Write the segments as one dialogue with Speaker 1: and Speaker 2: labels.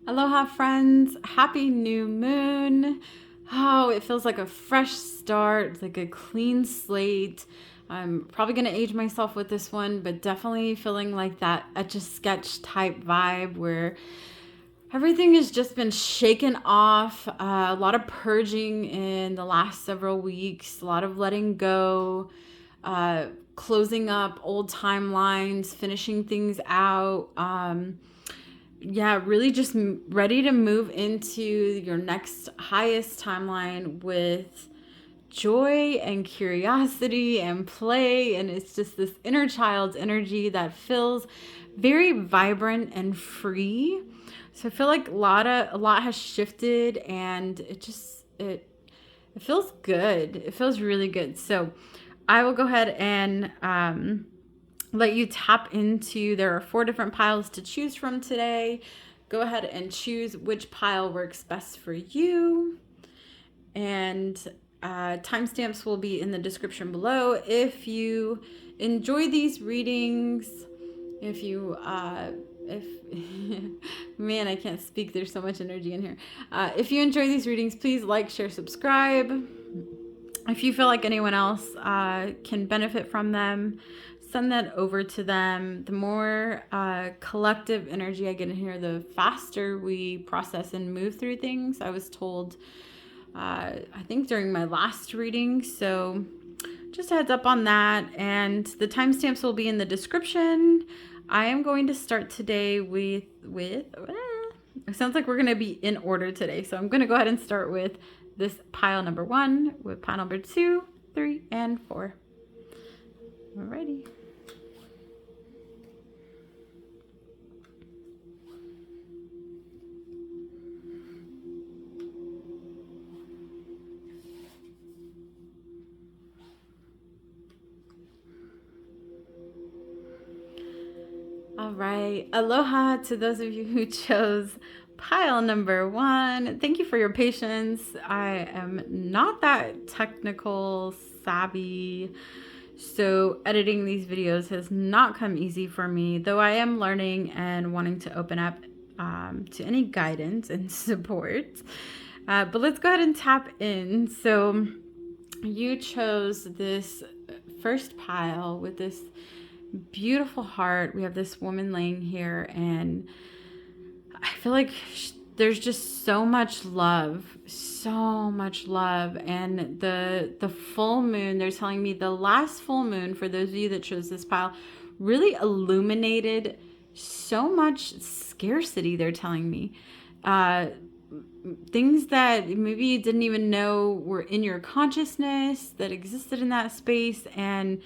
Speaker 1: Aloha, friends. Happy new moon. Oh, it feels like a fresh start. It's like a clean slate. I'm probably going to age myself with this one, but definitely feeling like that Etch-a-Sketch type vibe where everything has just been shaken off. A lot of purging in the last several weeks, a lot of letting go, uh, closing up old timelines, finishing things out. Yeah, really just ready to move into your next highest timeline with joy and curiosity and play. And it's just this inner child's energy that feels very vibrant and free. So I feel like a lot has shifted, and it feels good. It feels really good. So I will go ahead and let you tap into. There are 4 different piles to choose from today. Go ahead and choose which pile works best for you. And timestamps will be in the description below. If you enjoy these readings, if man, I can't speak, there's so much energy in here. If you enjoy these readings, please like, share, subscribe. If you feel like anyone else can benefit from them, send that over to them. The more collective energy I get in here, the faster we process and move through things. I was told, I think during my last reading. So just a heads up on that. And the timestamps will be in the description. I am going to start today with it sounds like we're going to be in order today. So I'm going to go ahead and start with this pile number 1, with pile number 2, 3, and 4. Alrighty. All right. Aloha to those of you who chose pile number 1. Thank you for your patience. I am not that technical savvy, so editing these videos has not come easy for me, though I am learning and wanting to open up to any guidance and support. But let's go ahead and tap in. So you chose this first pile with this beautiful heart. We have this woman laying here, and I feel like there's just so much love. And the full moon, they're telling me the last full moon, for those of you that chose this pile, really illuminated so much scarcity. They're telling me things that maybe you didn't even know were in your consciousness that existed in that space, and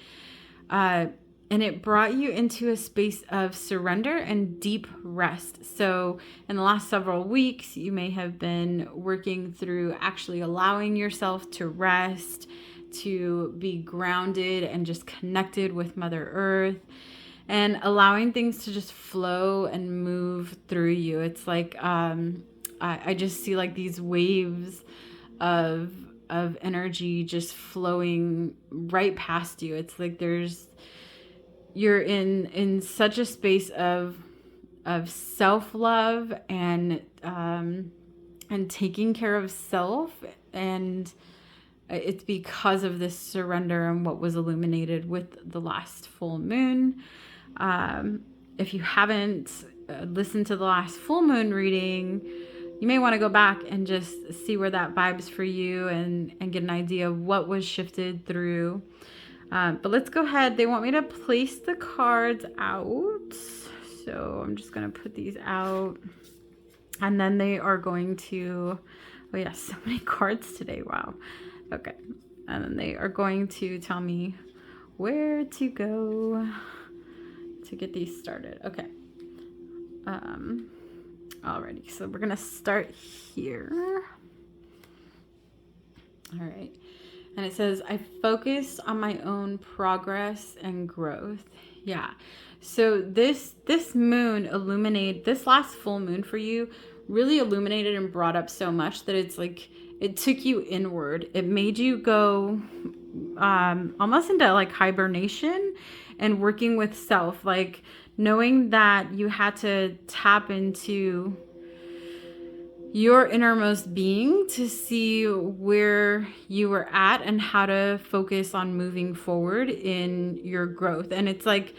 Speaker 1: it brought you into a space of surrender and deep rest. So in the last several weeks, you may have been working through actually allowing yourself to rest, to be grounded and just connected with Mother Earth, and allowing things to just flow and move through you. It's like I just see like these waves of energy just flowing right past you. It's like you're in such a space of self-love and taking care of self, and it's because of this surrender and what was illuminated with the last full moon. If you haven't listened to the last full moon reading, you may want to go back and just see where that vibes for you, and get an idea of what was shifted through. But let's go ahead. They want me to place the cards out. So I'm just going to put these out. And then they are going to... Oh, yes, so many cards today. Wow. Okay. And then they are going to tell me where to go to get these started. Okay. Alrighty. So we're going to start here. All right. And it says, I focus on my own progress and growth. Yeah. So this moon illuminated, this last full moon for you really illuminated and brought up so much that it's like, it took you inward. It made you go almost into like hibernation and working with self, like knowing that you had to tap into your innermost being to see where you were at and how to focus on moving forward in your growth. And it's like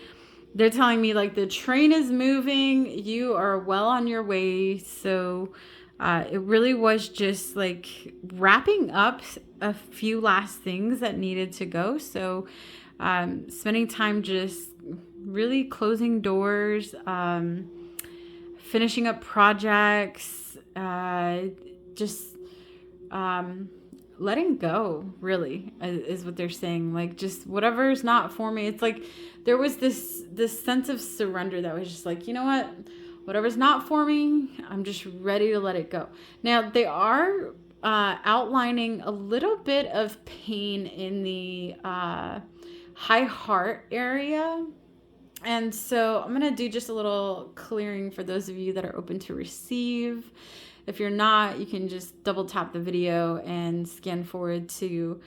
Speaker 1: they're telling me like the train is moving, you are well on your way. So it really was just like wrapping up a few last things that needed to go. So spending time just really closing doors, finishing up projects, just letting go, really, is what they're saying. Like, just whatever's not for me. It's like there was this sense of surrender that was just like, you know what? Whatever's not for me, I'm just ready to let it go. Now, they are outlining a little bit of pain in the high heart area. And so I'm going to do just a little clearing for those of you that are open to receive. If you're not, you can just double tap the video and scan forward to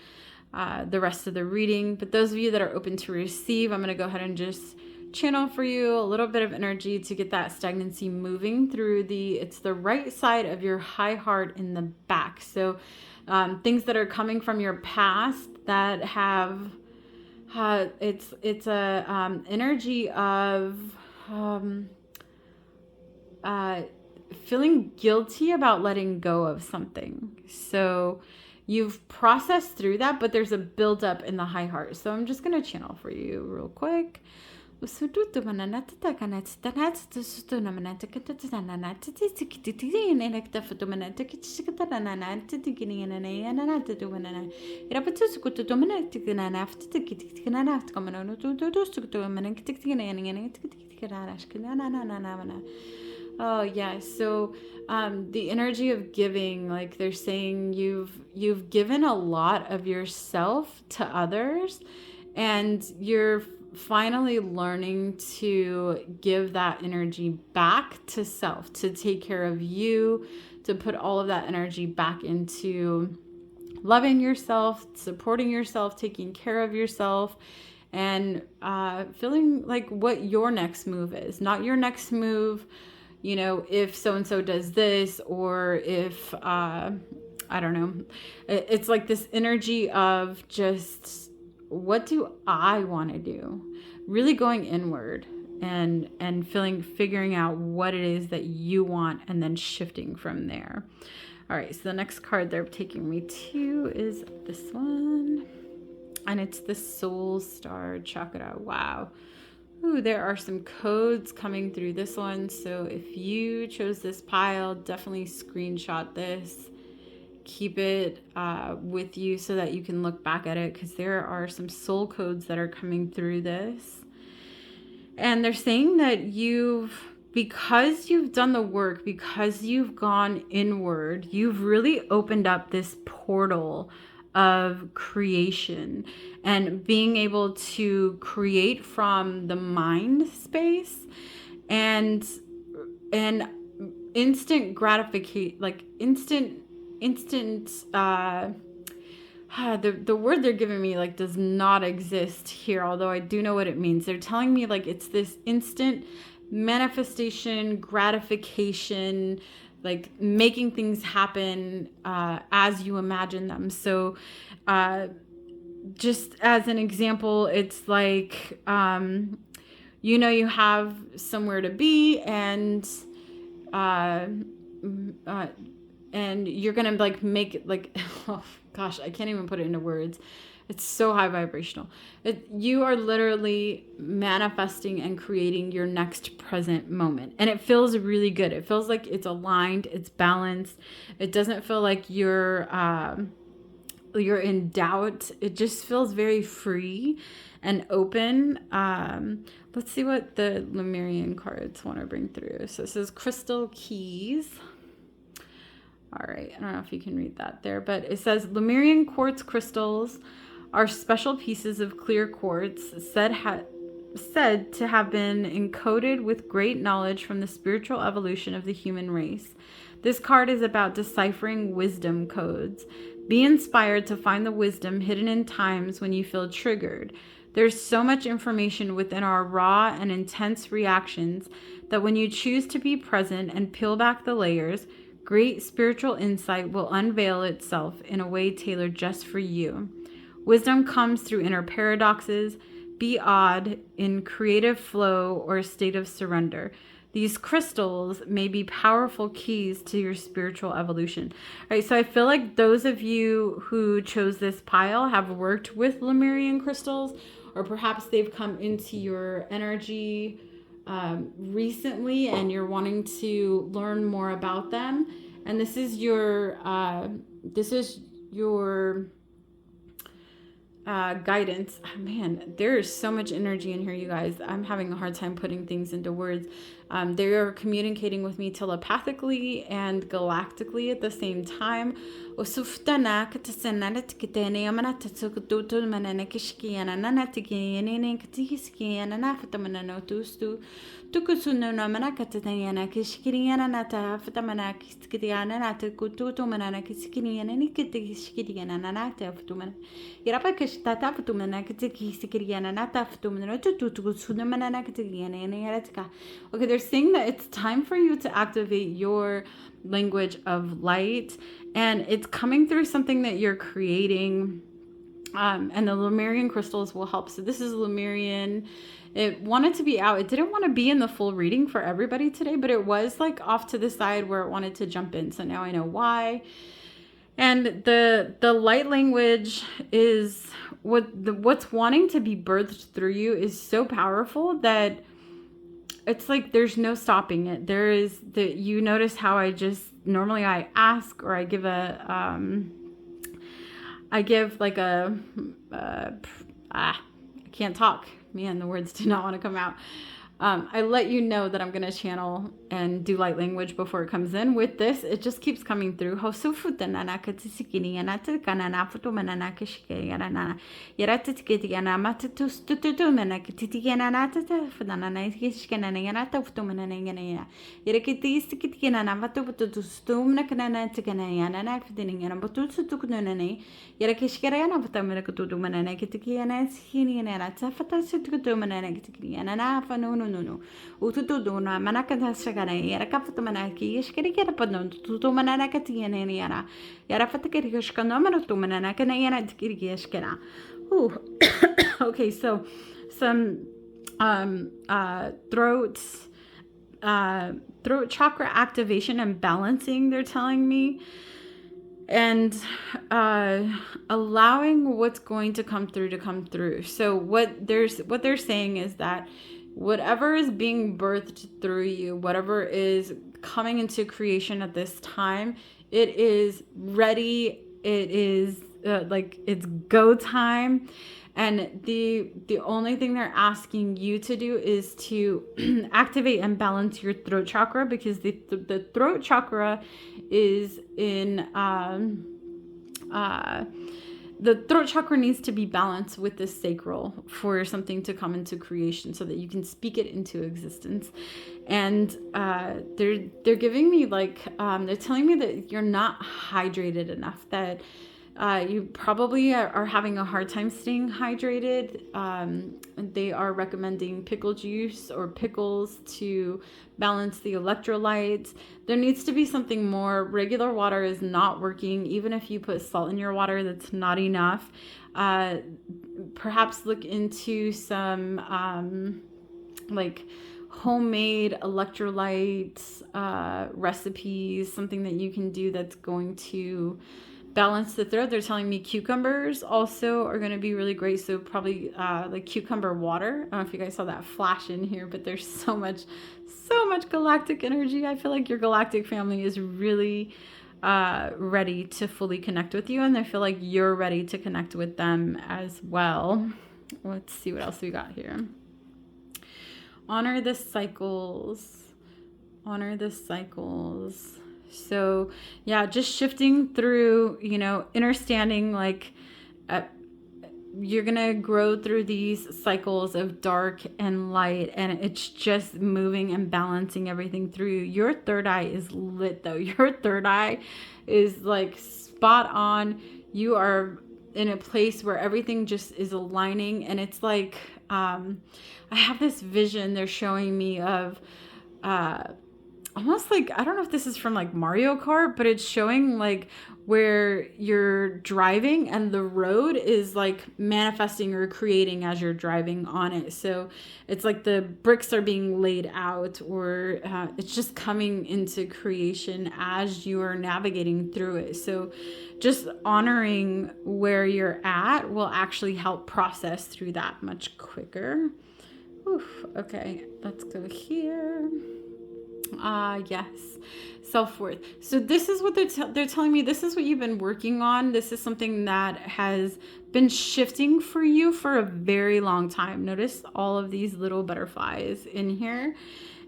Speaker 1: the rest of the reading. But those of you that are open to receive, I'm going to go ahead and just channel for you a little bit of energy to get that stagnancy moving through it's the right side of your high heart in the back. So things that are coming from your past that have it's a energy of feeling guilty about letting go of something. So you've processed through that, but there's a buildup in the high heart. So I'm just going to channel for you real quick. Oh yeah, so the energy of giving, like they're saying you've given a lot of yourself to others, and you're finally learning to give that energy back to self, to take care of you, to put all of that energy back into loving yourself, supporting yourself, taking care of yourself, and feeling like what your next move is. Not your next move, you know, if so-and-so does this, or if, I don't know. It's like this energy of just, what do I want to do? Really going inward and figuring out what it is that you want, and then shifting from there. All right, so the next card they're taking me to is this one. And it's the Soul Star Chakra. Wow. Ooh, there are some codes coming through this one. So if you chose this pile, definitely screenshot this. Keep it with you so that you can look back at it, because there are some soul codes that are coming through this. And they're saying that because you've done the work, because you've gone inward, you've really opened up this portal of creation and being able to create from the mind space, and instant gratification, like instant the word they're giving me like does not exist here, although I do know what it means. They're telling me like it's this instant manifestation, gratification, like making things happen as you imagine them. So just as an example, it's like you know, you have somewhere to be, and you're gonna like make it like, oh gosh, I can't even put it into words. It's so high vibrational. You are literally manifesting and creating your next present moment. And it feels really good. It feels like it's aligned, it's balanced. It doesn't feel like you're in doubt. It just feels very free and open. Let's see what the Lemurian cards want to bring through. So this is Crystal Keys. All right, I don't know if you can read that there, but it says Lemurian quartz crystals are special pieces of clear quartz said to have been encoded with great knowledge from the spiritual evolution of the human race. This card is about deciphering wisdom codes. Be inspired to find the wisdom hidden in times when you feel triggered. There's so much information within our raw and intense reactions that when you choose to be present and peel back the layers, Great spiritual insight will unveil itself in a way tailored just for you. Wisdom comes through inner paradoxes. Be odd in creative flow or a state of surrender. These crystals may be powerful keys to your spiritual evolution. All right, so I feel like those of you who chose this pile have worked with Lemurian crystals, or perhaps they've come into your energy recently and you're wanting to learn more about them. And this is your guidance. Oh, man, there is so much energy in here, you guys. I'm having a hard time putting things into words. They are communicating with me telepathically and galactically at the same time. Okay, they're saying that it's time for you to activate your language of light, and it's coming through something that you're creating. And the Lemurian crystals will help. So this is Lemurian. It wanted to be out. It didn't want to be in the full reading for everybody today, but it was like off to the side where it wanted to jump in. So now I know why. And the light language is what's wanting to be birthed through you is so powerful that it's like there's no stopping it. There is you notice how I just normally I ask, or I give I can't talk. Man, the words do not want to come out. I let you know that I'm going to channel and do light language before it comes in. With this, it just keeps coming through. No. Ututuduna manakata sagana yara kafutumanaki yashkirikara padon tutumanakati yana yara fatakirishkanomano tumanakana yana tikirishkana. Ooh. Okay, so some throat chakra activation and balancing, they're telling me. And allowing what's going to come through. So what they're saying is that whatever is being birthed through you, whatever is coming into creation at this time, it is ready. It is it's go time. And the only thing they're asking you to do is to activate and balance your throat chakra, because the throat chakra is in the throat chakra needs to be balanced with the sacral for something to come into creation, so that you can speak it into existence. And they're giving me they're telling me that you're not hydrated enough, that you probably are having a hard time staying hydrated. They are recommending pickle juice or pickles to balance the electrolytes. There needs to be something more. Regular water is not working. Even if you put salt in your water, that's not enough. Perhaps look into some homemade electrolytes recipes, something that you can do that's going to balance the throat. They're telling me cucumbers also are going to be really great. So probably cucumber water. I don't know if you guys saw that flash in here, but there's so much galactic energy. I feel like your galactic family is really ready to fully connect with you, and I feel like you're ready to connect with them as well. Let's see what else we got here. Honor the cycles. Honor the cycles. So yeah, just shifting through, understanding you're going to grow through these cycles of dark and light, and it's just moving and balancing everything through you. Your third eye is lit though. Your third eye is spot on. You are in a place where everything just is aligning, and it's I have this vision they're showing me of almost like, I don't know if this is from like Mario Kart, but it's showing like where you're driving and the road is like manifesting or creating as you're driving on it. So it's like the bricks are being laid out, or it's just coming into creation as you are navigating through it. So just honoring where you're at will actually help process through that much quicker. Oof, okay, let's go here. Yes, self-worth. So this is what they're telling me. This is what you've been working on. This is something that has been shifting for you for a very long time. Notice all of these little butterflies in here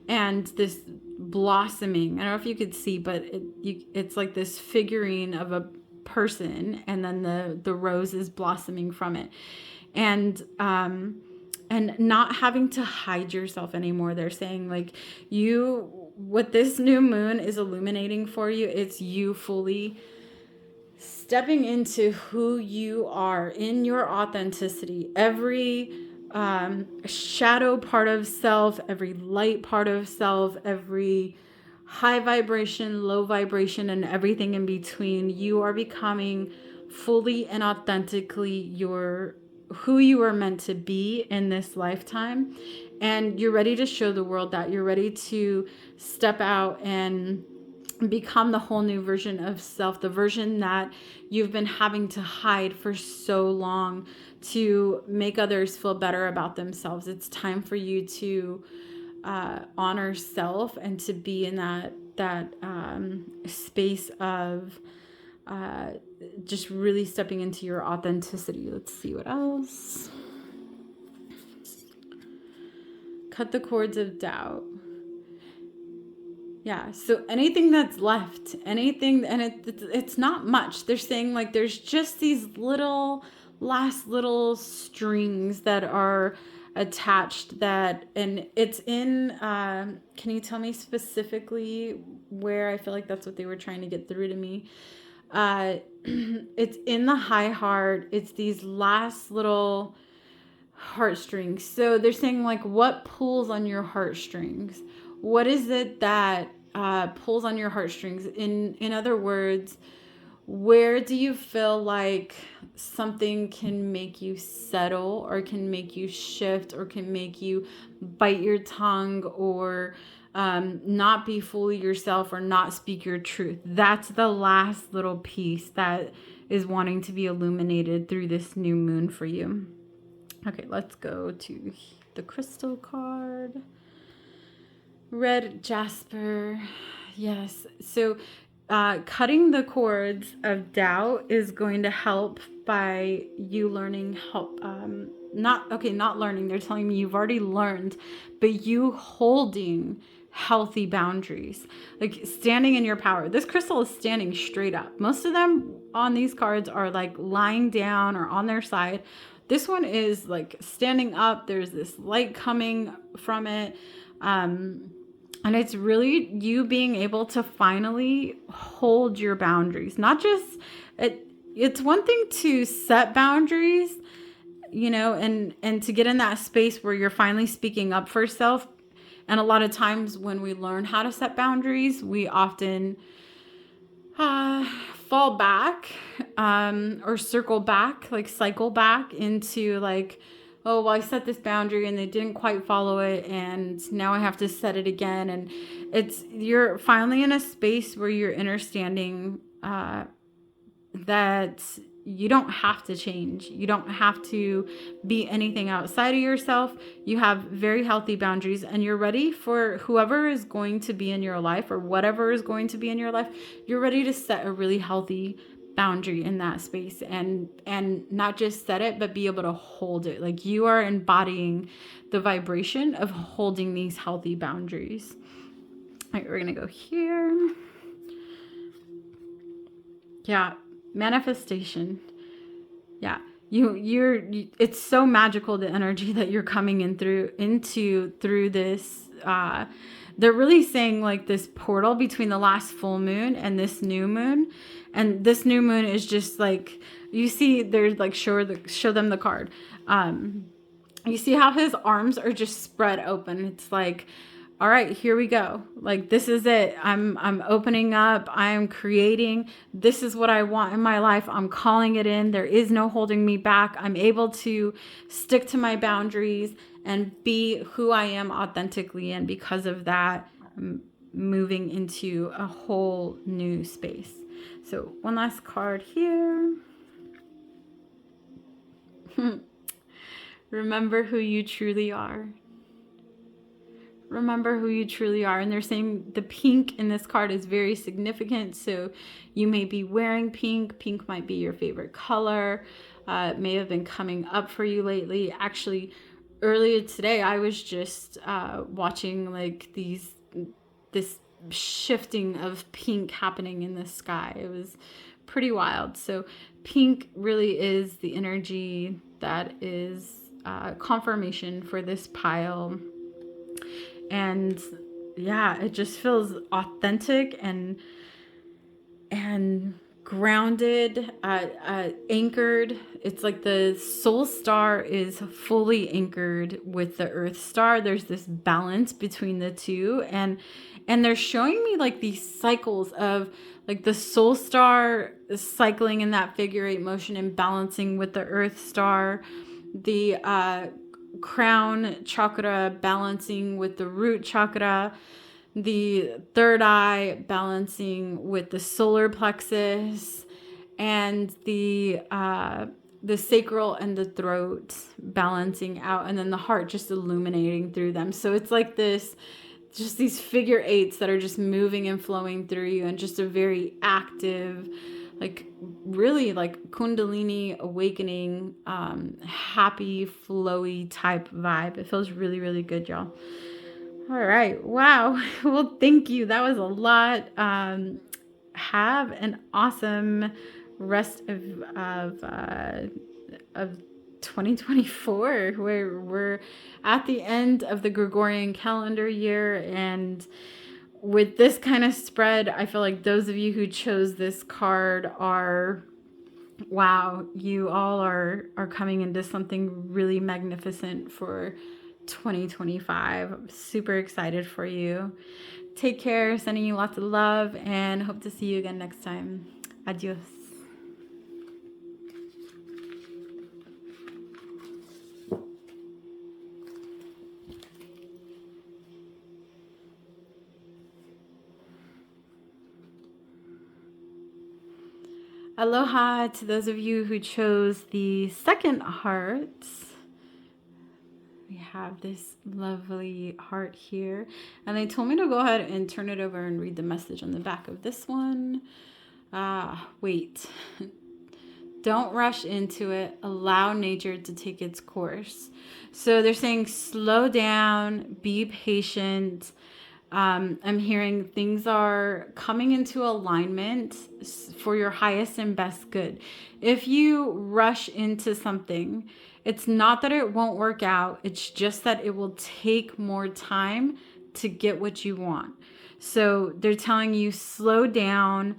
Speaker 1: and this blossoming. I don't know if you could see, but it's like this figurine of a person, and then the rose is blossoming from it. And not having to hide yourself anymore. They're saying like what this new moon is illuminating for you, it's you fully stepping into who you are in your authenticity. Every shadow part of self, every light part of self, every high vibration, low vibration, and everything in between. You are becoming fully and authentically who you are meant to be in this lifetime. And you're ready to show the world that. You're ready to step out and become the whole new version of self, the version that you've been having to hide for so long to make others feel better about themselves. It's time for you to honor self and to be in that space of just really stepping into your authenticity. Let's see what else. Cut the cords of doubt. Yeah, so anything that's left, anything, and it's not much. They're saying like there's just these last little strings that are attached, and it's in, can you tell me specifically where? I feel like that's what they were trying to get through to me. It's in the high heart. It's these last little heartstrings. So they're saying like, what pulls on your heartstrings? What is it that pulls on your heartstrings? In other words, where do you feel like something can make you settle, or can make you shift, or can make you bite your tongue, or not be fully yourself, or not speak your truth? That's the last little piece that is wanting to be illuminated through this new moon for you. Okay, let's go to the crystal card. Red jasper. Yes. So cutting the cords of doubt is going to help by you learning not learning. They're telling me you've already learned, but you holding healthy boundaries, like standing in your power. This crystal is standing straight up. Most of them on these cards are like lying down or on their side. This one is like standing up. There's this light coming from it. And it's really you being able to finally hold your boundaries. Not just, it's one thing to set boundaries, and to get in that space where you're finally speaking up for self. And a lot of times when we learn how to set boundaries, we often fall back or cycle back into like, oh, well, I set this boundary and they didn't quite follow it, and now I have to set it again. And you're finally in a space where you're understanding that you don't have to change. You don't have to be anything outside of yourself. You have very healthy boundaries, and you're ready for whoever is going to be in your life, or whatever is going to be in your life. You're ready to set a really healthy boundary in that space, and not just set it, but be able to hold it. Like you are embodying the vibration of holding these healthy boundaries. All right, we're gonna go here. Yeah, manifestation. Yeah, it's so magical, the energy that you're coming through this. They're really saying like this portal between the last full moon and this new moon. And this new moon is just like, you see, there's like, show them the card. You see how his arms are just spread open. It's like all right, here we go. Like, this is it. I'm opening up. I am creating. This is what I want in my life. I'm calling it in. There is no holding me back. I'm able to stick to my boundaries and be who I am authentically. And because of that, I'm moving into a whole new space. So one last card here. Remember who you truly are. Remember who you truly are. And they're saying the pink in this card is very significant. So you may be wearing pink. Pink might be your favorite color. It may have been coming up for you lately. Actually, earlier today, I was just watching like this shifting of pink happening in the sky. It was pretty wild. So pink really is the energy that is confirmation for this pile. And yeah, it just feels authentic and grounded, anchored. It's like the soul star is fully anchored with the earth star. There's this balance between the two, and they're showing me like these cycles of like the soul star cycling in that figure eight motion and balancing with the earth star, the crown chakra balancing with the root chakra, the third eye balancing with the solar plexus, and the sacral and the throat balancing out, and then the heart just illuminating through them. So it's like this, just these figure eights that are just moving and flowing through you, and just a very active, like really like Kundalini awakening, happy, flowy type vibe. It feels really, really good, y'all. All right. Wow. Well, thank you. That was a lot. Have an awesome rest of 2024. We're at the end of the Gregorian calendar year, and with this kind of spread, I feel like those of you who chose this card are, wow, you all are coming into something really magnificent for 2025. I'm super excited for you. Take care, sending you lots of love, and hope to see you again next time. Adios. Aloha to those of you who chose the second heart. We have this lovely heart here. And they told me to go ahead and turn it over and read the message on the back of this one. Wait. Don't rush into it. Allow nature to take its course. So they're saying slow down, be patient. I'm hearing things are coming into alignment for your highest and best good. If you rush into something, it's not that it won't work out. It's just that it will take more time to get what you want. So they're telling you slow down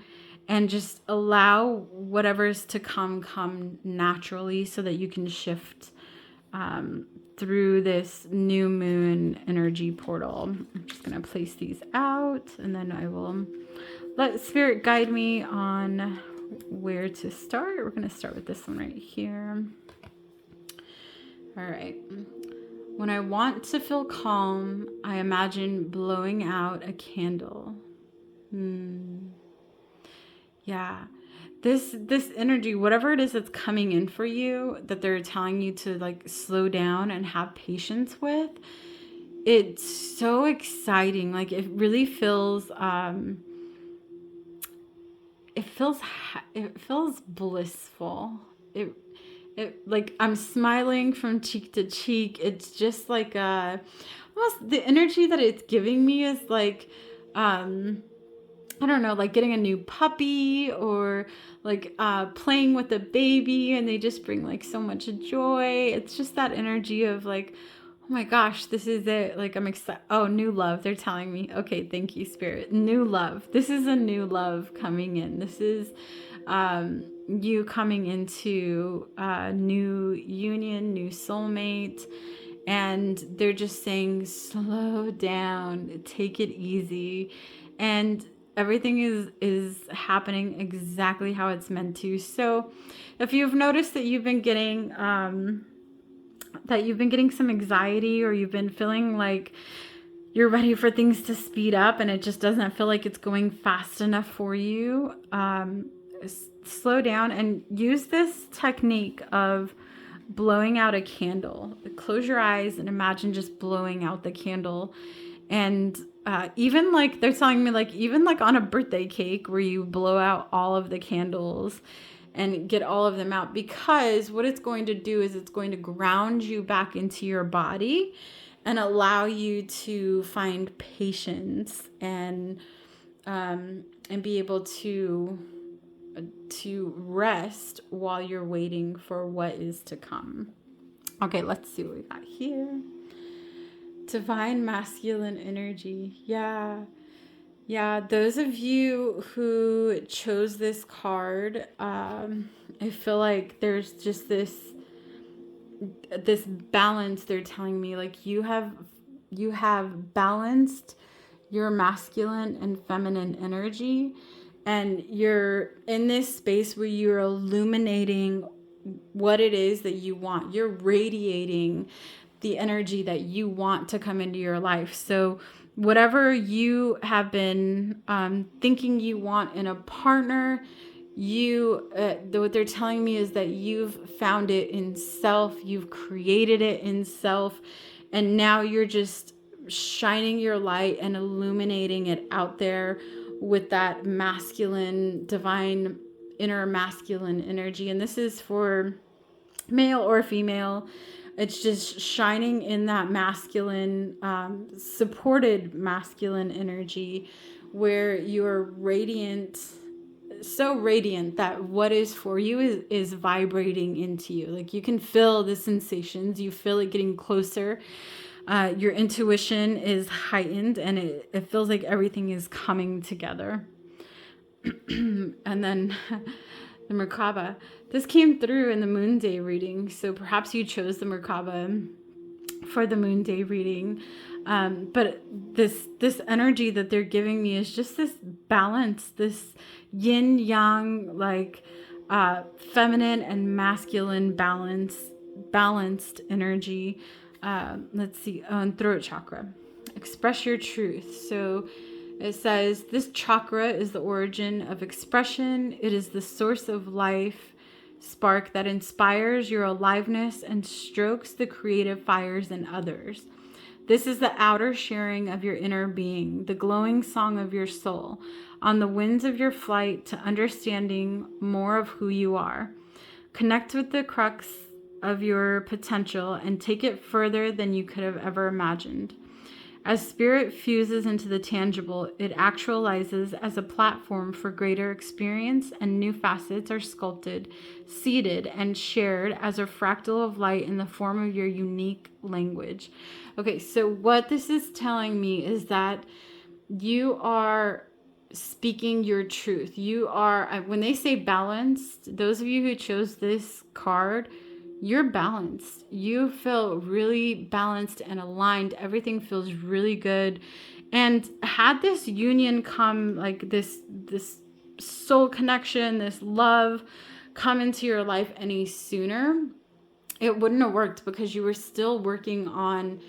Speaker 1: and just allow whatever's to come naturally so that you can shift through this new moon energy portal. I'm just going to place these out, and then I will let Spirit guide me on where to start. We're going to start with this one right here. All right. When I want to feel calm, I imagine blowing out a candle. Yeah. This energy, whatever it is that's coming in for you, that they're telling you to like slow down and have patience with, it's so exciting. Like it really feels it feels blissful. It like I'm smiling from cheek to cheek. It's just like almost the energy that it's giving me is like I don't know, like getting a new puppy, or like playing with a baby, and they just bring like so much joy. It's just that energy of like, oh my gosh, this is it. Like I'm excited. Oh, new love. They're telling me. Okay, thank you, Spirit. New love. This is a new love coming in. This is you coming into a new union, new soulmate. And they're just saying, slow down, take it easy. And everything is happening exactly how it's meant to. So if you've noticed that you've been getting some anxiety, or you've been feeling like you're ready for things to speed up and it just doesn't feel like it's going fast enough for you, slow down and use this technique of blowing out a candle. Close your eyes and imagine just blowing out the candle. And even like they're telling me, like even like on a birthday cake where you blow out all of the candles and get all of them out, because what it's going to do is it's going to ground you back into your body and allow you to find patience and be able to rest while you're waiting for what is to come. Okay, let's see what we got here. Divine masculine energy. Yeah, those of you who chose this card, I feel like there's just this balance. They're telling me like you have balanced your masculine and feminine energy, and you're in this space where you're illuminating what it is that you want. You're radiating the energy that you want to come into your life. So whatever you have been thinking you want in a partner, what they're telling me is that you've found it in self, you've created it in self, and now you're just shining your light and illuminating it out there with that masculine, divine, inner masculine energy. And this is for male or female. It's just shining in that masculine, supported masculine energy where you're radiant, so radiant that what is for you is vibrating into you. Like you can feel the sensations, you feel it getting closer. Your intuition is heightened, and it feels like everything is coming together. And then the Merkaba. This came through in the Moon Day reading, so perhaps you chose the Merkaba for the Moon Day reading. But this energy that they're giving me is just this balance, this yin yang, like feminine and masculine balanced energy. Let's see, on throat chakra. Express your truth. So it says, this chakra is the origin of expression. It is the source of life spark that inspires your aliveness and strokes the creative fires in others. This is the outer sharing of your inner being, the glowing song of your soul, on the winds of your flight to understanding more of who you are. Connect with the crux of your potential and take it further than you could have ever imagined. As spirit fuses into the tangible, it actualizes as a platform for greater experience, and new facets are sculpted, seeded, and shared as a fractal of light in the form of your unique language. Okay, so what this is telling me is that you are speaking your truth. You are, when they say balanced, those of you who chose this card, you're balanced. You feel really balanced and aligned. Everything feels really good. And had this union come, like this soul connection, this love come into your life any sooner, it wouldn't have worked, because you were still working on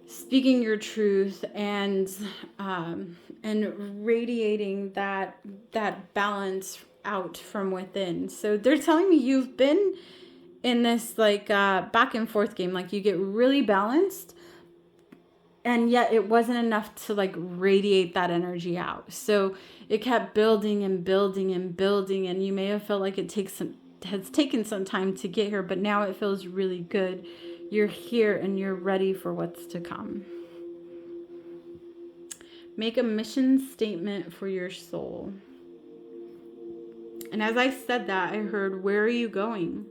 Speaker 1: speaking your truth and radiating that balance out from within. So they're telling me you've been in this like back and forth game, like you get really balanced, and yet it wasn't enough to like radiate that energy out. So it kept building and building and building, and you may have felt like it has taken some time to get here, but now it feels really good. You're here and you're ready for what's to come. Make a mission statement for your soul. And as I said that, I heard, where are you going?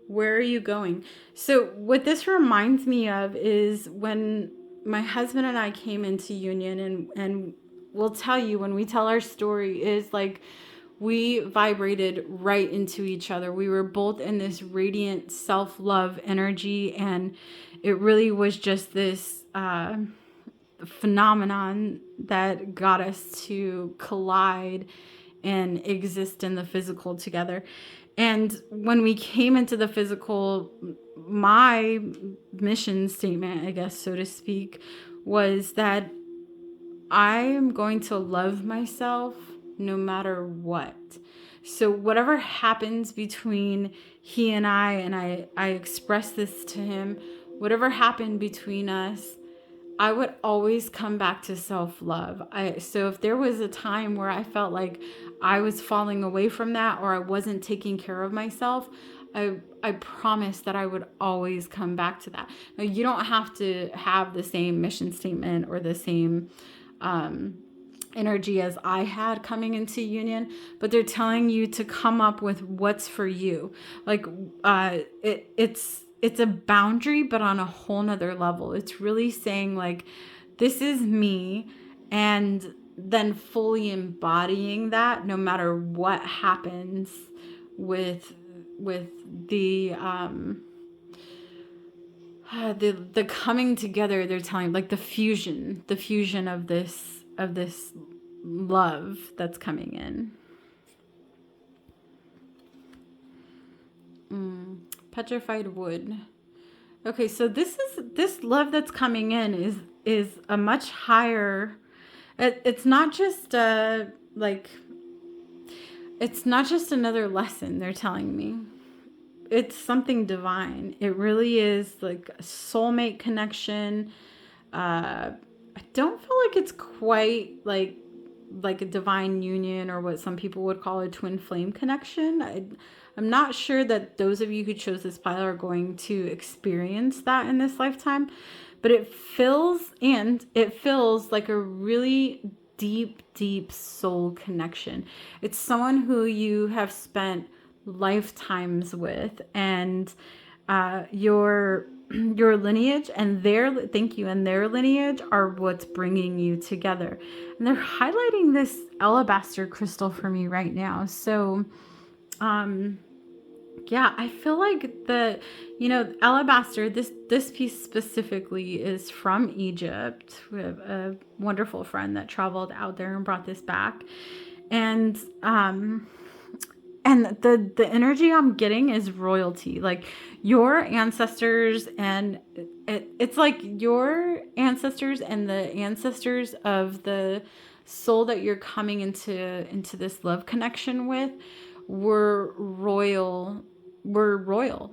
Speaker 1: Where are you going? So what this reminds me of is when my husband and I came into union, and we'll tell you, when we tell our story, is like we vibrated right into each other. We were both in this radiant self-love energy, and it really was just this phenomenon that got us to collide and exist in the physical together. And when we came into the physical, my mission statement, I guess, so to speak, was that I am going to love myself no matter what. So whatever happens between he and I expressed this to him, whatever happened between us, I would always come back to self-love. So if there was a time where I felt like I was falling away from that, or I wasn't taking care of myself, I promised that I would always come back to that. Now, you don't have to have the same mission statement or the same energy as I had coming into union, but they're telling you to come up with what's for you. Like it's a boundary, but on a whole nother level. It's really saying like, this is me, and then fully embodying that no matter what happens with the coming together. They're telling like the fusion of this love that's coming in. Petrified wood. Okay, so this love that's coming in is a much higher. It's not just it's not just another lesson. They're telling me it's something divine. It really is like a soulmate connection. I don't feel like it's quite like a divine union, or what some people would call a twin flame connection. I'm not sure that those of you who chose this pile are going to experience that in this lifetime, but it feels like a really deep soul connection. It's someone who you have spent lifetimes with, and your lineage and their lineage are what's bringing you together. And they're highlighting this alabaster crystal for me right now. So yeah, I feel like alabaster, this piece specifically is from Egypt. We have a wonderful friend that traveled out there and brought this back. And the energy I'm getting is royalty. Like your ancestors, and it's like your ancestors and the ancestors of the soul that you're coming into this love connection with were royal.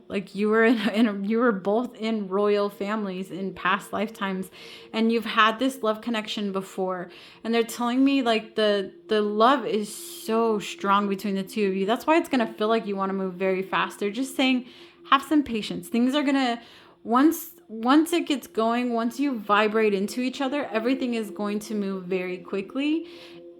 Speaker 1: Like you were you were both in royal families in past lifetimes, and you've had this love connection before. And they're telling me like the love is so strong between the two of you. That's why it's gonna feel like you want to move very fast. They're just saying, have some patience. Things are gonna once it gets going, once you vibrate into each other, everything is going to move very quickly,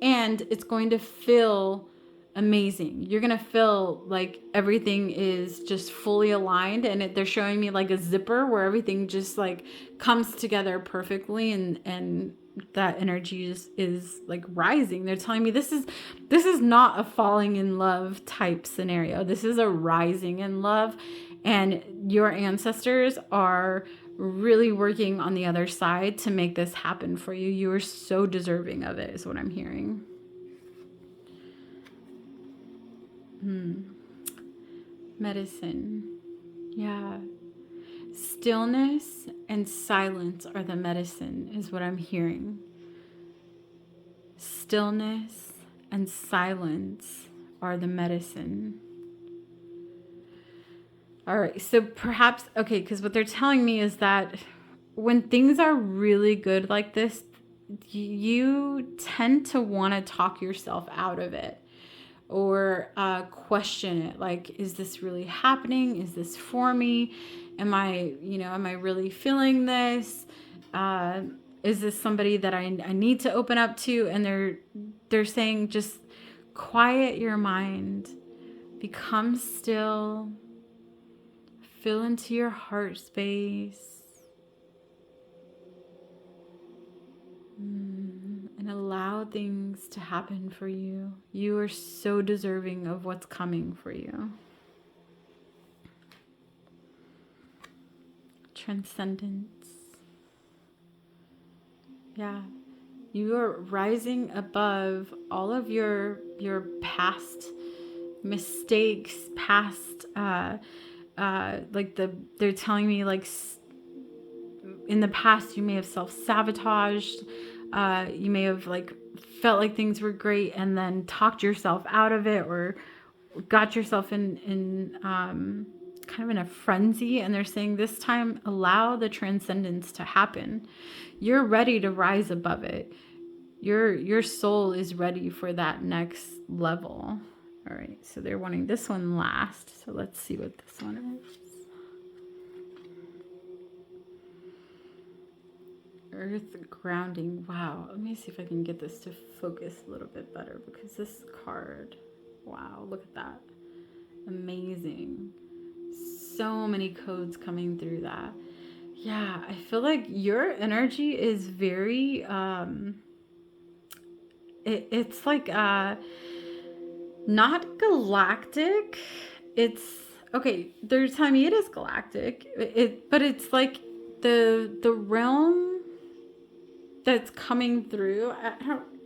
Speaker 1: and it's going to feel amazing. You're gonna feel like everything is just fully aligned, and they're showing me like a zipper where everything just like comes together perfectly, and that energy is like rising. They're telling me this is not a falling in love type scenario. This is a rising in love, and your ancestors are really working on the other side to make this happen for you. You are so deserving of it, is what I'm hearing. Medicine. Yeah. Stillness and silence are the medicine, is what I'm hearing. Stillness and silence are the medicine. All right. So perhaps, okay, because what they're telling me is that when things are really good like this, you tend to want to talk yourself out of it, or question it. Like, is this really happening? Is this for me? Am I really feeling this? Is this somebody that I need to open up to? And they're saying, just quiet your mind, become still, fill into your heart space. And and allow things to happen for you. You are so deserving of what's coming for you. Transcendence. Yeah. You are rising above all of your past mistakes, past they're telling me like in the past you may have self-sabotaged, you may have like felt like things were great and then talked yourself out of it, or got yourself in kind of in a frenzy. And they're saying this time, allow the transcendence to happen. You're ready to rise above it. Your soul is ready for that next level. All right, so they're wanting this one last. So let's see what this one is. Earth grounding. Wow. Let me see if I can get this to focus a little bit better, because this card, wow, look at that. Amazing. So many codes coming through that. Yeah, I feel like your energy is very it's like not galactic. It's okay, they're telling me it is galactic. But it's like the realm that's coming through.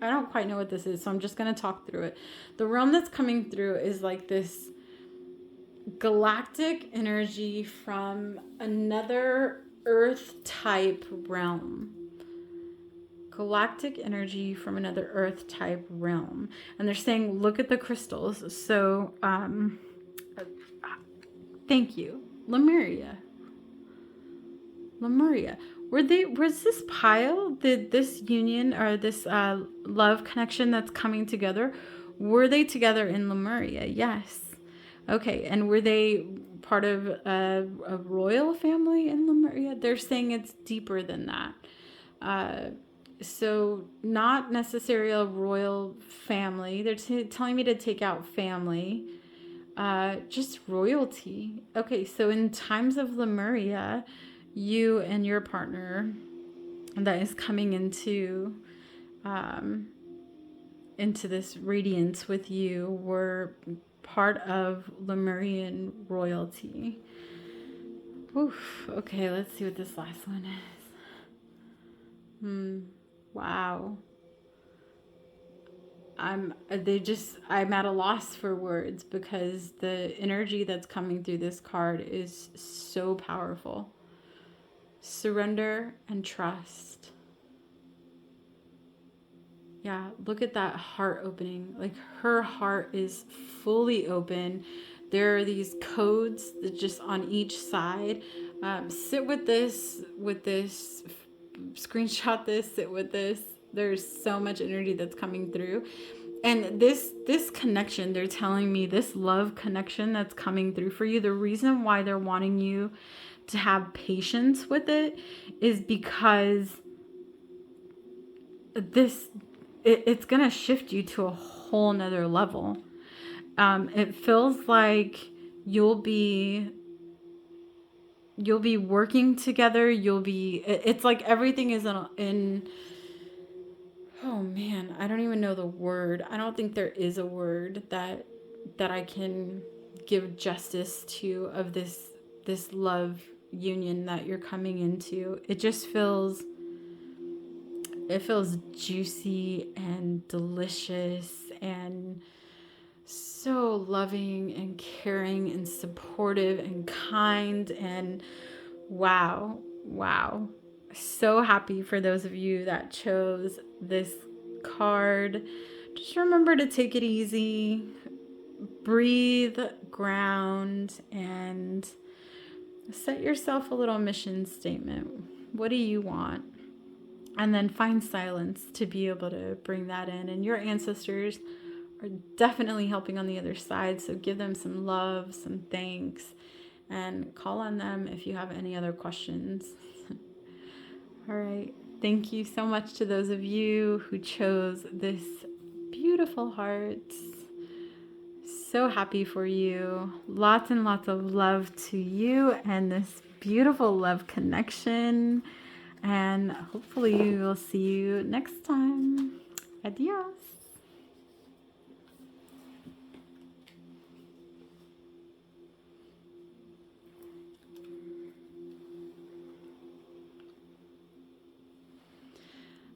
Speaker 1: I don't quite know what this is, so I'm just going to talk through it. The realm that's coming through is like this galactic energy from another earth type realm. Galactic energy from another earth type realm. And they're saying, look at the crystals. So, thank you. Lemuria. Was this pile, this union or this love connection that's coming together, were they together in Lemuria? Yes. Okay, and were they part of a royal family in Lemuria? They're saying it's deeper than that. So not necessarily a royal family. They're telling me to take out family. Just royalty. Okay, so in times of Lemuria, you and your partner that is coming into this radiance with you were part of Lemurian royalty. Oof. Okay, let's see what this last one is. Wow. I'm at a loss for words, because the energy that's coming through this card is so powerful. Surrender and trust. Yeah, look at that heart opening. Like, her heart is fully open. There are these codes that just on each side. Sit with this, screenshot this, sit with this. There's so much energy that's coming through. And this connection, they're telling me, this love connection that's coming through for you, the reason why they're wanting you to have patience with it is because it's going to shift you to a whole nother level. It feels like you'll be working together. It's like everything is in oh man, I don't even know the word. I don't think there is a word that I can give justice to of this love union that you're coming into. It feels juicy and delicious and so loving and caring and supportive and kind, and wow. So happy for those of you that chose this card. Just remember to take it easy, breathe, ground, and set yourself a little mission statement. What do you want? And then find silence to be able to bring that in. And your ancestors are definitely helping on the other side. So give them some love, some thanks, and call on them if you have any other questions. All right. Thank you so much to those of you who chose this beautiful heart. So happy for you. Lots and lots of love to you and this beautiful love connection. And hopefully we'll see you next time. Adios.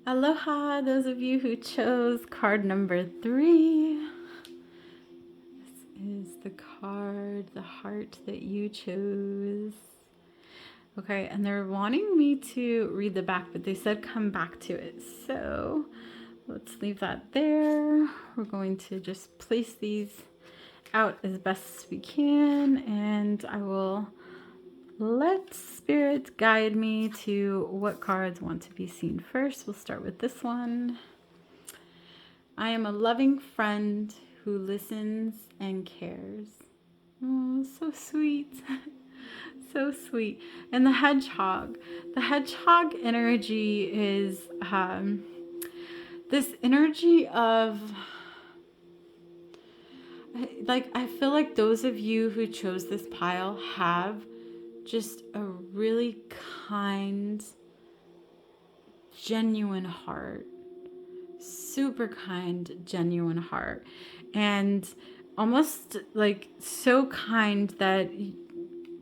Speaker 1: Aloha, those of you who chose card number 3. This is the card, the heart that you chose. Okay, and they're wanting me to read the back, but they said come back to it. So let's leave that there. We're going to just place these out as best as we can, and I will let Spirit guide me to what cards want to be seen first. We'll start with this one. I am a loving friend who listens and cares. Oh, so sweet. So sweet. And the hedgehog. The hedgehog energy is this energy of, like, I feel like those of you who chose this pile have just a really kind, genuine heart. Super kind, genuine heart. And almost like so kind that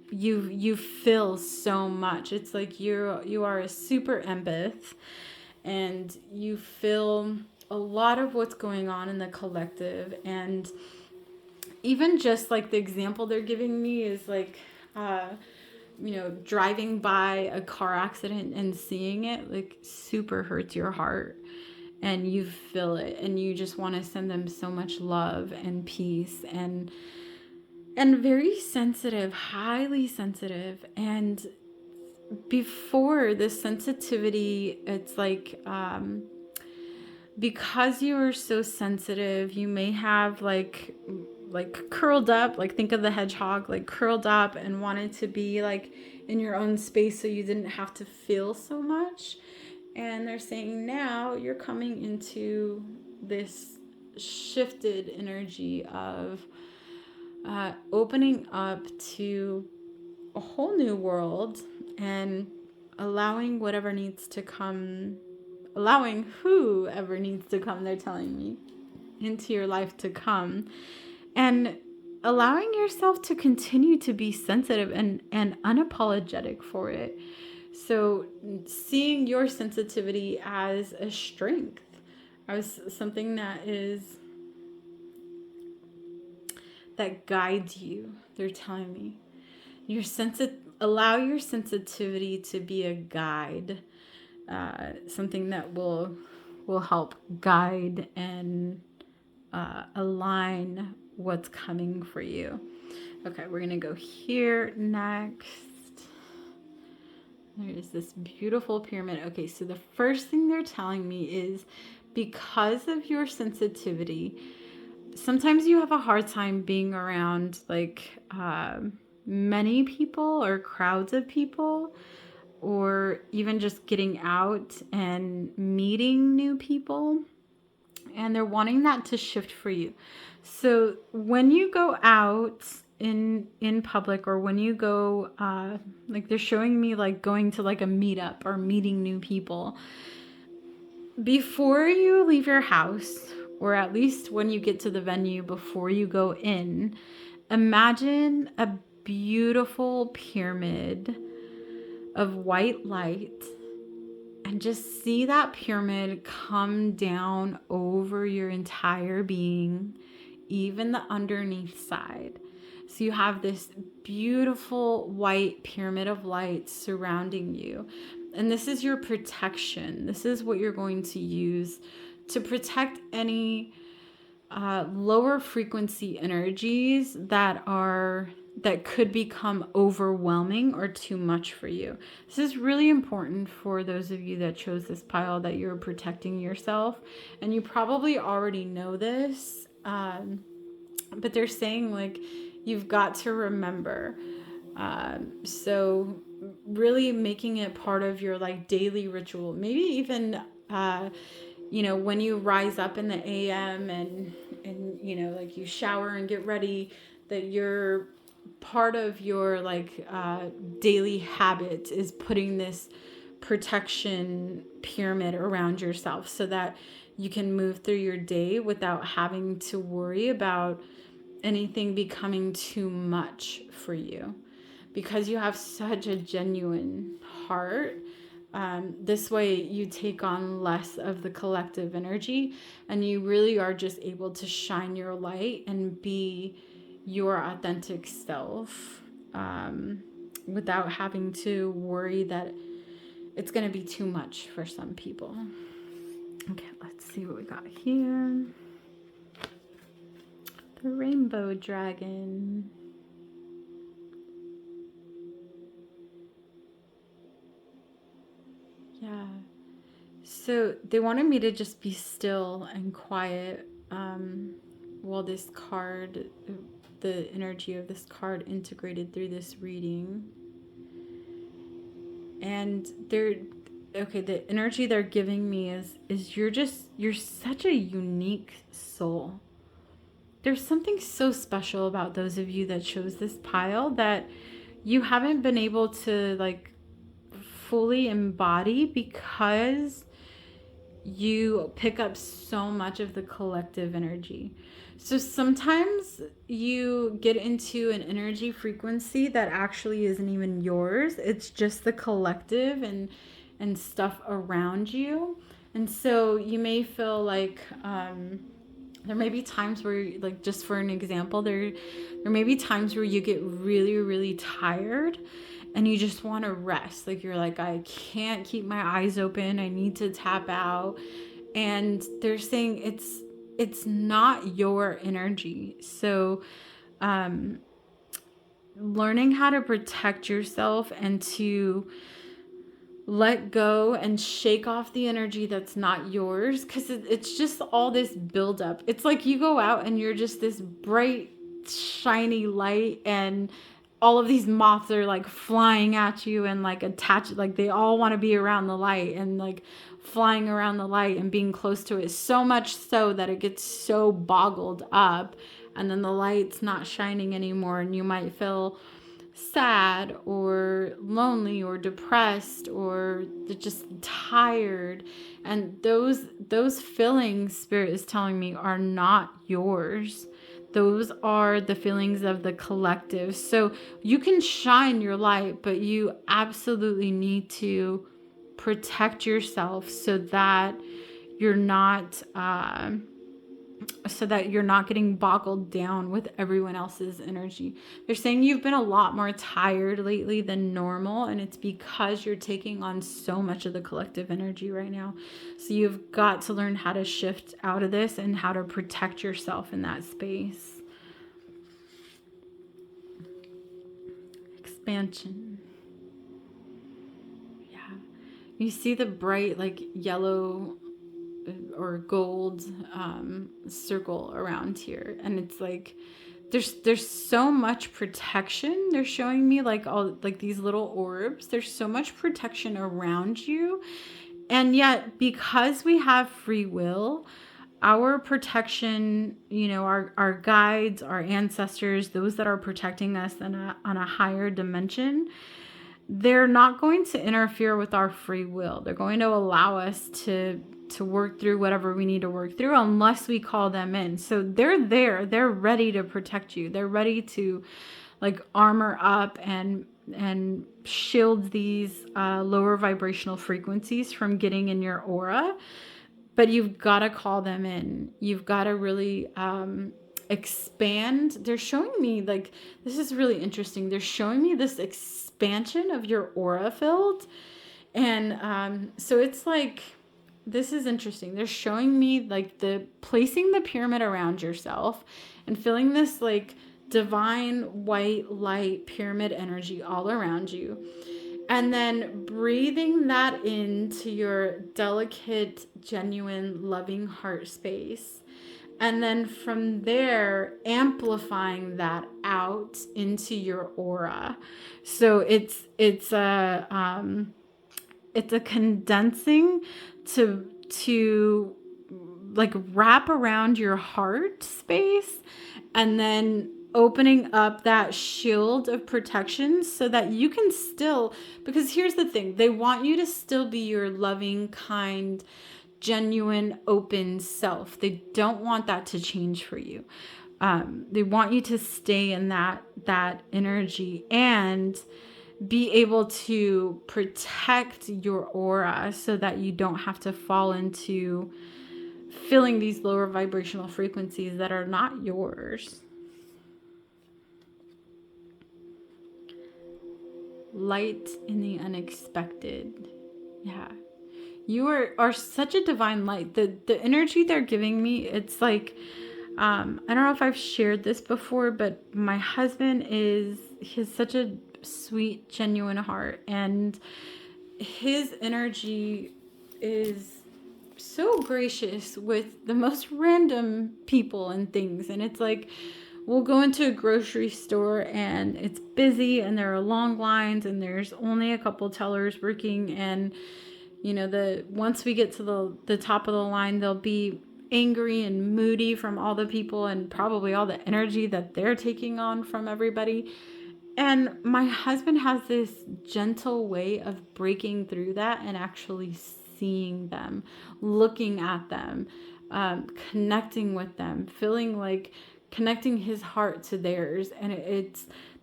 Speaker 1: you feel so much. It's like you are a super empath, and you feel a lot of what's going on in the collective. And even just like the example they're giving me is like driving by a car accident and seeing it, like, super hurts your heart, and you feel it, and you just want to send them so much love and peace, and very sensitive, highly sensitive. And before this sensitivity, it's like, because you are so sensitive, you may have like curled up, like, think of the hedgehog, like curled up and wanted to be like in your own space so you didn't have to feel so much. And they're saying now you're coming into this shifted energy of opening up to a whole new world, and allowing whatever needs to come, allowing whoever needs to come, they're telling me, into your life to come, and allowing yourself to continue to be sensitive and unapologetic for it. So seeing your sensitivity as a strength, as something that guides you, they're telling me. Allow your sensitivity to be a guide, something that will help guide and align what's coming for you. Okay, we're gonna go here next. There's this beautiful pyramid. Okay, so the first thing they're telling me is, because of your sensitivity, sometimes you have a hard time being around like many people or crowds of people, or even just getting out and meeting new people. And they're wanting that to shift for you. So when you go out in public, or when you go like, they're showing me like going to like a meetup or meeting new people, before you leave your house, or at least when you get to the venue, before you go in, imagine a beautiful pyramid of white light, and just see that pyramid come down over your entire being, even the underneath side. So you have this beautiful white pyramid of light surrounding you. And this is your protection. This is what you're going to use to protect any lower frequency energies that could become overwhelming or too much for you. This is really important for those of you that chose this pile, that you're protecting yourself. And you probably already know this, but they're saying like, you've got to remember. So really making it part of your like daily ritual, maybe even when you rise up in the AM and like you shower and get ready, that you're part of your like daily habit is putting this protection pyramid around yourself, so that you can move through your day without having to worry about anything becoming too much for you. Because you have such a genuine heart, this way you take on less of the collective energy, and you really are just able to shine your light and be your authentic self, without having to worry that it's going to be too much for some people. Okay, let's see what we got here. The rainbow dragon. Yeah. So they wanted me to just be still and quiet, while this card, the energy of this card integrated through this reading. And the energy they're giving me is you're such a unique soul. There's something so special about those of you that chose this pile that you haven't been able to like fully embody, because you pick up so much of the collective energy. So sometimes you get into an energy frequency that actually isn't even yours. It's just the collective and stuff around you. And so you may feel like there may be times where, like, just for an example, there may be times where you get really, really tired and you just want to rest. Like, you're like, I can't keep my eyes open. I need to tap out. And they're saying it's not your energy. So learning how to protect yourself and to let go and shake off the energy that's not yours, because it's just all this buildup. It's like you go out and you're just this bright, shiny light, and all of these moths are like flying at you and like attached, like they all want to be around the light and like flying around the light and being close to it, so much so that it gets so boggled up, and then the light's not shining anymore, and you might feel sad or lonely or depressed or just tired. And those feelings, Spirit is telling me, are not yours. Those are the feelings of the collective. So you can shine your light, but you absolutely need to protect yourself so that you're not getting boggled down with everyone else's energy. They're saying you've been a lot more tired lately than normal, and it's because you're taking on so much of the collective energy right now. So you've got to learn how to shift out of this and how to protect yourself in that space. Expansion. Yeah. You see the bright, like, yellow or gold circle around here, and it's like there's so much protection. They're showing me like all like these little orbs. There's so much protection around you, and yet because we have free will, our protection, our guides, our ancestors, those that are protecting us on a higher dimension, they're not going to interfere with our free will. They're going to allow us to work through whatever we need to work through unless we call them in. So they're there. They're ready to protect you. They're ready to like armor up and shield these lower vibrational frequencies from getting in your aura. But you've got to call them in. You've got to really expand. They're showing me, like, this is really interesting. They're showing me this expansion of your aura field. And so it's like, this is interesting. They're showing me like placing the pyramid around yourself and feeling this like divine white light pyramid energy all around you. And then breathing that into your delicate, genuine, loving heart space. And then from there, amplifying that out into your aura. So it's a condensing to like wrap around your heart space, and then opening up that shield of protection so that you can still, because here's the thing, they want you to still be your loving, kind, genuine, open self. They don't want that to change for you. They want you to stay in that energy and be able to protect your aura so that you don't have to fall into feeling these lower vibrational frequencies that are not yours. Light in the unexpected. Yeah. You are such a divine light. The energy they're giving me, it's like, I don't know if I've shared this before, but my husband he has such a sweet, genuine heart, and his energy is so gracious with the most random people and things. And it's like, we'll go into a grocery store and it's busy and there are long lines and there's only a couple tellers working, and once we get to the top of the line, they'll be angry and moody from all the people and probably all the energy that they're taking on from everybody. And my husband has this gentle way of breaking through that and actually seeing them, looking at them, connecting with them, feeling like connecting his heart to theirs. And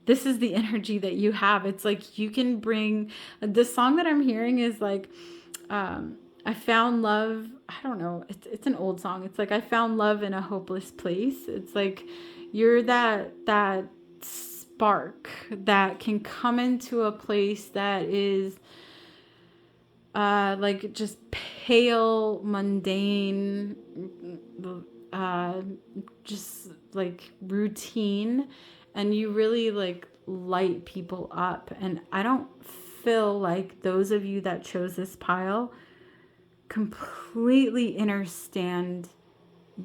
Speaker 1: this is the energy that you have. It's like you can bring, the song that I'm hearing is like, I found love. I don't know. It's an old song. It's like, I found love in a hopeless place. It's like you're that spark that can come into a place that is like just pale, mundane, just like routine, and you really like light people up. And I don't feel like those of you that chose this pile completely understand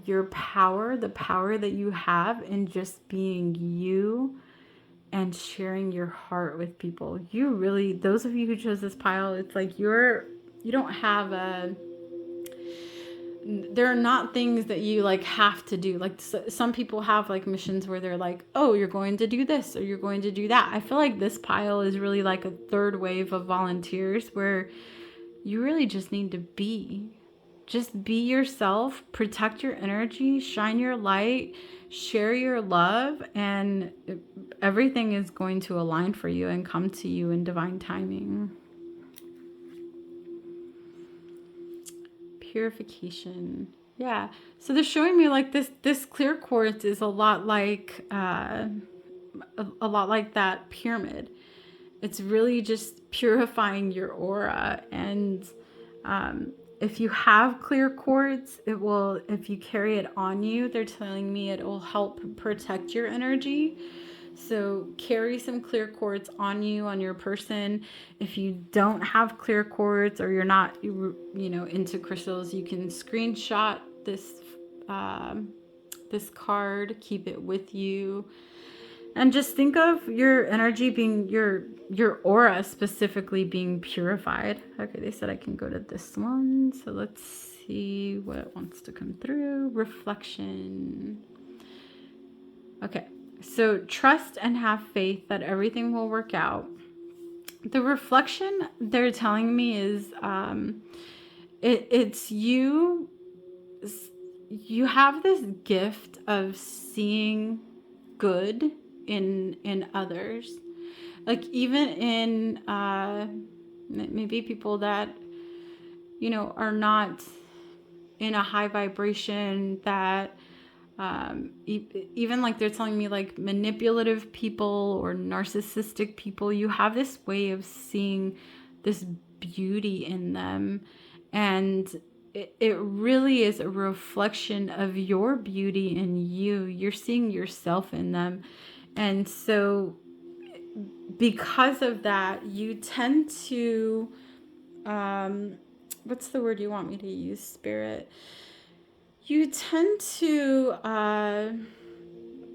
Speaker 1: your power, the power that you have in just being you and sharing your heart with people. You really, those of you who chose this pile, it's like you don't have there are not things that you like have to do. Like some people have like missions where they're like, oh, you're going to do this or you're going to do that. I feel like this pile is really like a third wave of volunteers where you really just need to just be yourself, protect your energy, shine your light, share your love, and everything is going to align for you and come to you in divine timing. Purification. Yeah. So they're showing me like this clear quartz is a lot like that pyramid. It's really just purifying your aura. And if you have clear quartz, it will, if you carry it on you, they're telling me it will help protect your energy. So carry some clear quartz on you, on your person. If you don't have clear quartz or you're not, into crystals, you can screenshot this card, keep it with you, and just think of your energy being your aura specifically being purified. Okay, they said I can go to this one, so let's see what wants to come through. Reflection. Okay. So trust and have faith that everything will work out. The reflection they're telling me is it's you have this gift of seeing good in others. Like even in maybe people that are not in a high vibration, that even like they're telling me like manipulative people or narcissistic people, you have this way of seeing this beauty in them, and it really is a reflection of your beauty in you. You're seeing yourself in them. And so because of that, you tend to what's the word you want me to use, Spirit? You tend to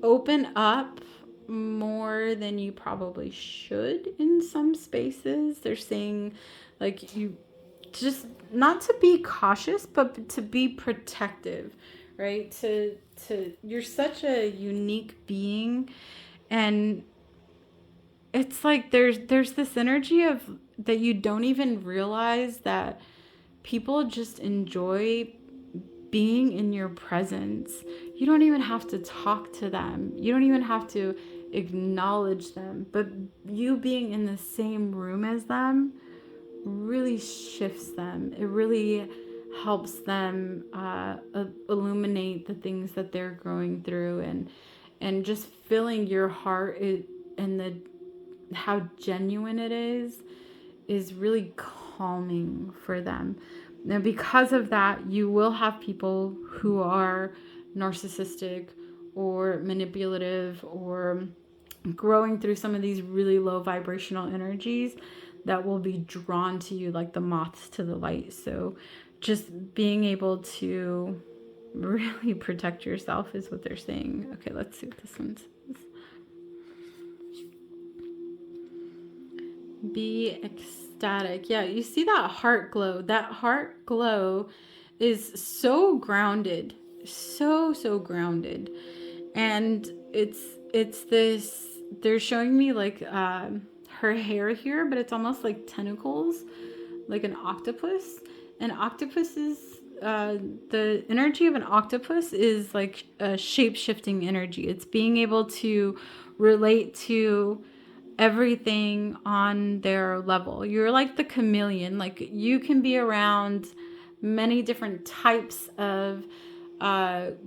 Speaker 1: open up more than you probably should in some spaces. They're saying like you just not to be cautious, but to be protective, right? To you're such a unique being, and it's like there's this energy of that you don't even realize that people just enjoy being in your presence. You don't even have to talk to them. You don't even have to acknowledge them. But you being in the same room as them really shifts them. It really helps them illuminate the things that they're going through, and just feeling your heart and the how genuine it is really calming for them. Now, because of that, you will have people who are narcissistic or manipulative or growing through some of these really low vibrational energies that will be drawn to you like the moths to the light. So just being able to really protect yourself is what they're saying. Okay, let's see what this one says. Be ecstatic. Yeah, you see that heart glow. That heart glow is so grounded. So grounded. And it's this, they're showing me like her hair here, but it's almost like tentacles, like an octopus. And octopuses, the energy of an octopus is like a shape-shifting energy. It's being able to relate to everything on their level. You're like the chameleon. Like you can be around many different types of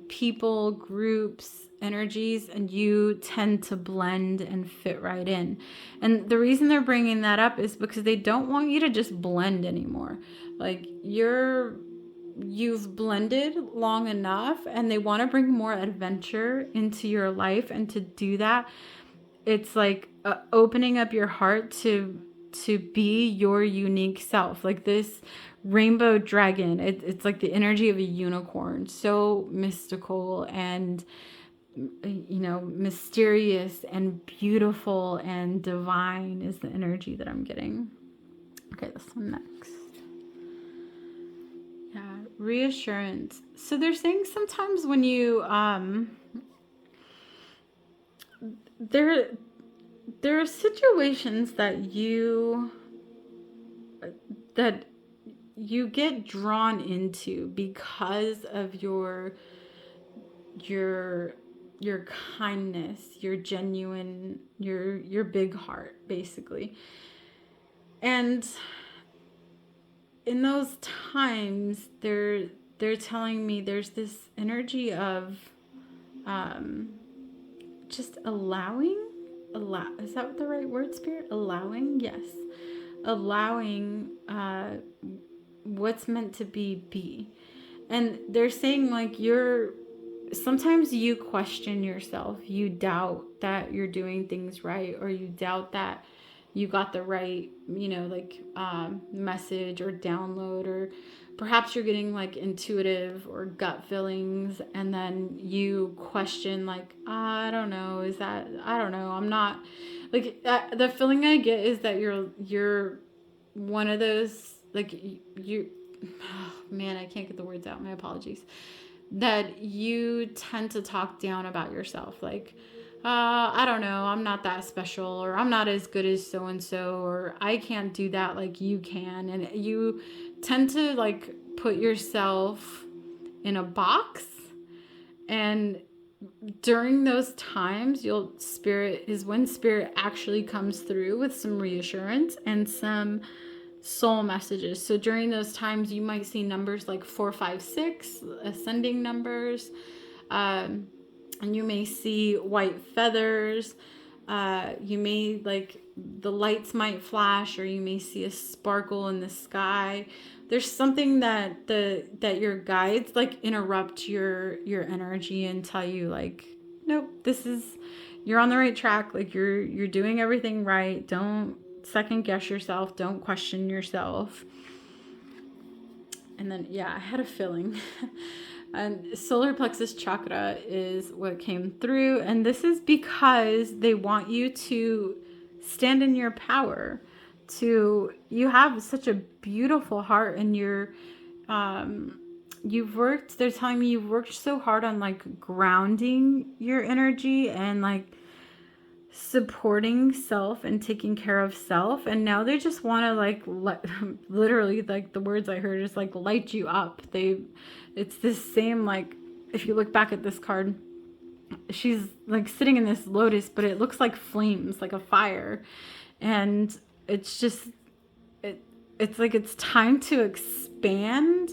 Speaker 1: people, groups, energies, and you tend to blend and fit right in. And the reason they're bringing that up is because they don't want you to just blend anymore. Like you've blended long enough, and they want to bring more adventure into your life. And to do that, it's like opening up your heart to be your unique self. Like this rainbow dragon, it's like the energy of a unicorn, so mystical and mysterious and beautiful and divine is the energy that I'm getting. Okay, this one next. Yeah, reassurance. So they're saying sometimes when you there are situations that you get drawn into because of your kindness, your genuine, your big heart, basically. And in those times, they're telling me there's this energy of just allowing. Is that the right word, Spirit? Allowing? Yes. Allowing what's meant to be. And they're saying like sometimes you question yourself. You doubt that you're doing things right, or you doubt that you got the right, message or download, or perhaps you're getting like intuitive or gut feelings, and then you question like, I don't know, I'm not like the feeling I get is that you're one of those like you oh, man, I can't get the words out. My apologies. That you tend to talk down about yourself, like, I don't know, I'm not that special, or I'm not as good as so and so, or I can't do that like you can. And you tend to like put yourself in a box. And during those times, spirit actually comes through with some reassurance and some soul messages. So during those times, you might see numbers like 4, 5, 6, ascending numbers. And you may see white feathers. You may like the lights might flash, or you may see a sparkle in the sky. There's something that your guides like interrupt your energy and tell you like, nope, you're on the right track. Like you're doing everything right. Don't second guess yourself. Don't question yourself. And then, yeah, I had a feeling. And solar plexus chakra is what came through. And this is because they want you to stand in your power. You have such a beautiful heart, and they're telling me you've worked so hard on like grounding your energy and like supporting self and taking care of self, and now they just want to like literally, like the words I heard is like light you up. It's this same, like, if you look back at this card, she's like sitting in this lotus, but it looks like flames, like a fire, and it's just it's like it's time to expand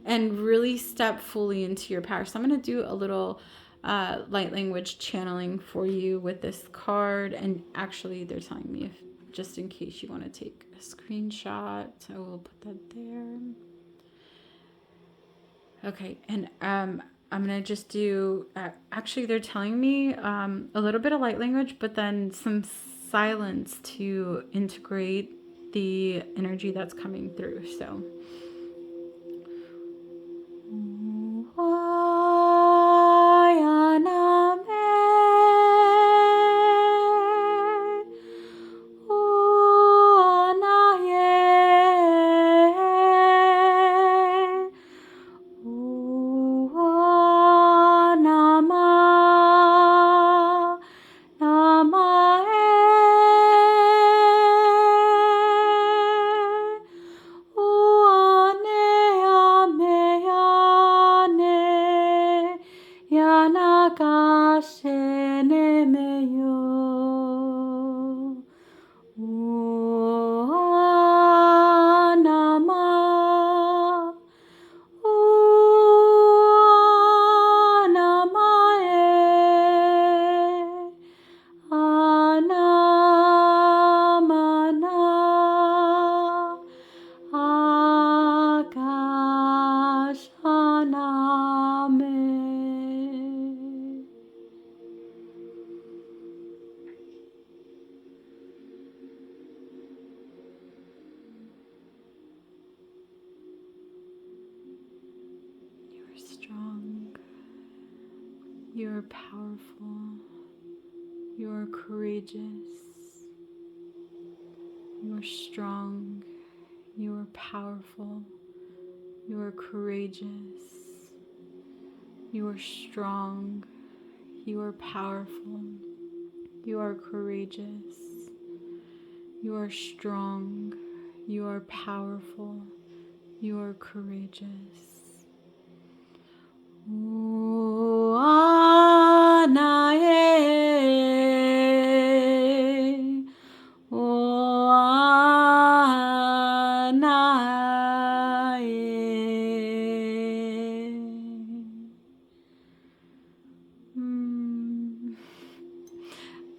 Speaker 1: and really step fully into your power. So I'm going to do a little light language channeling for you with this card. And actually, they're telling me, if just in case you want to take a screenshot, I will put that there. Okay, and I'm going to just do, actually, they're telling me a little bit of light language, but then some silence to integrate the energy that's coming through. So strong, you're powerful, you're courageous, you're strong, you're powerful, you're courageous, you're strong, you are powerful, you are courageous, you are strong, you are powerful, you are courageous.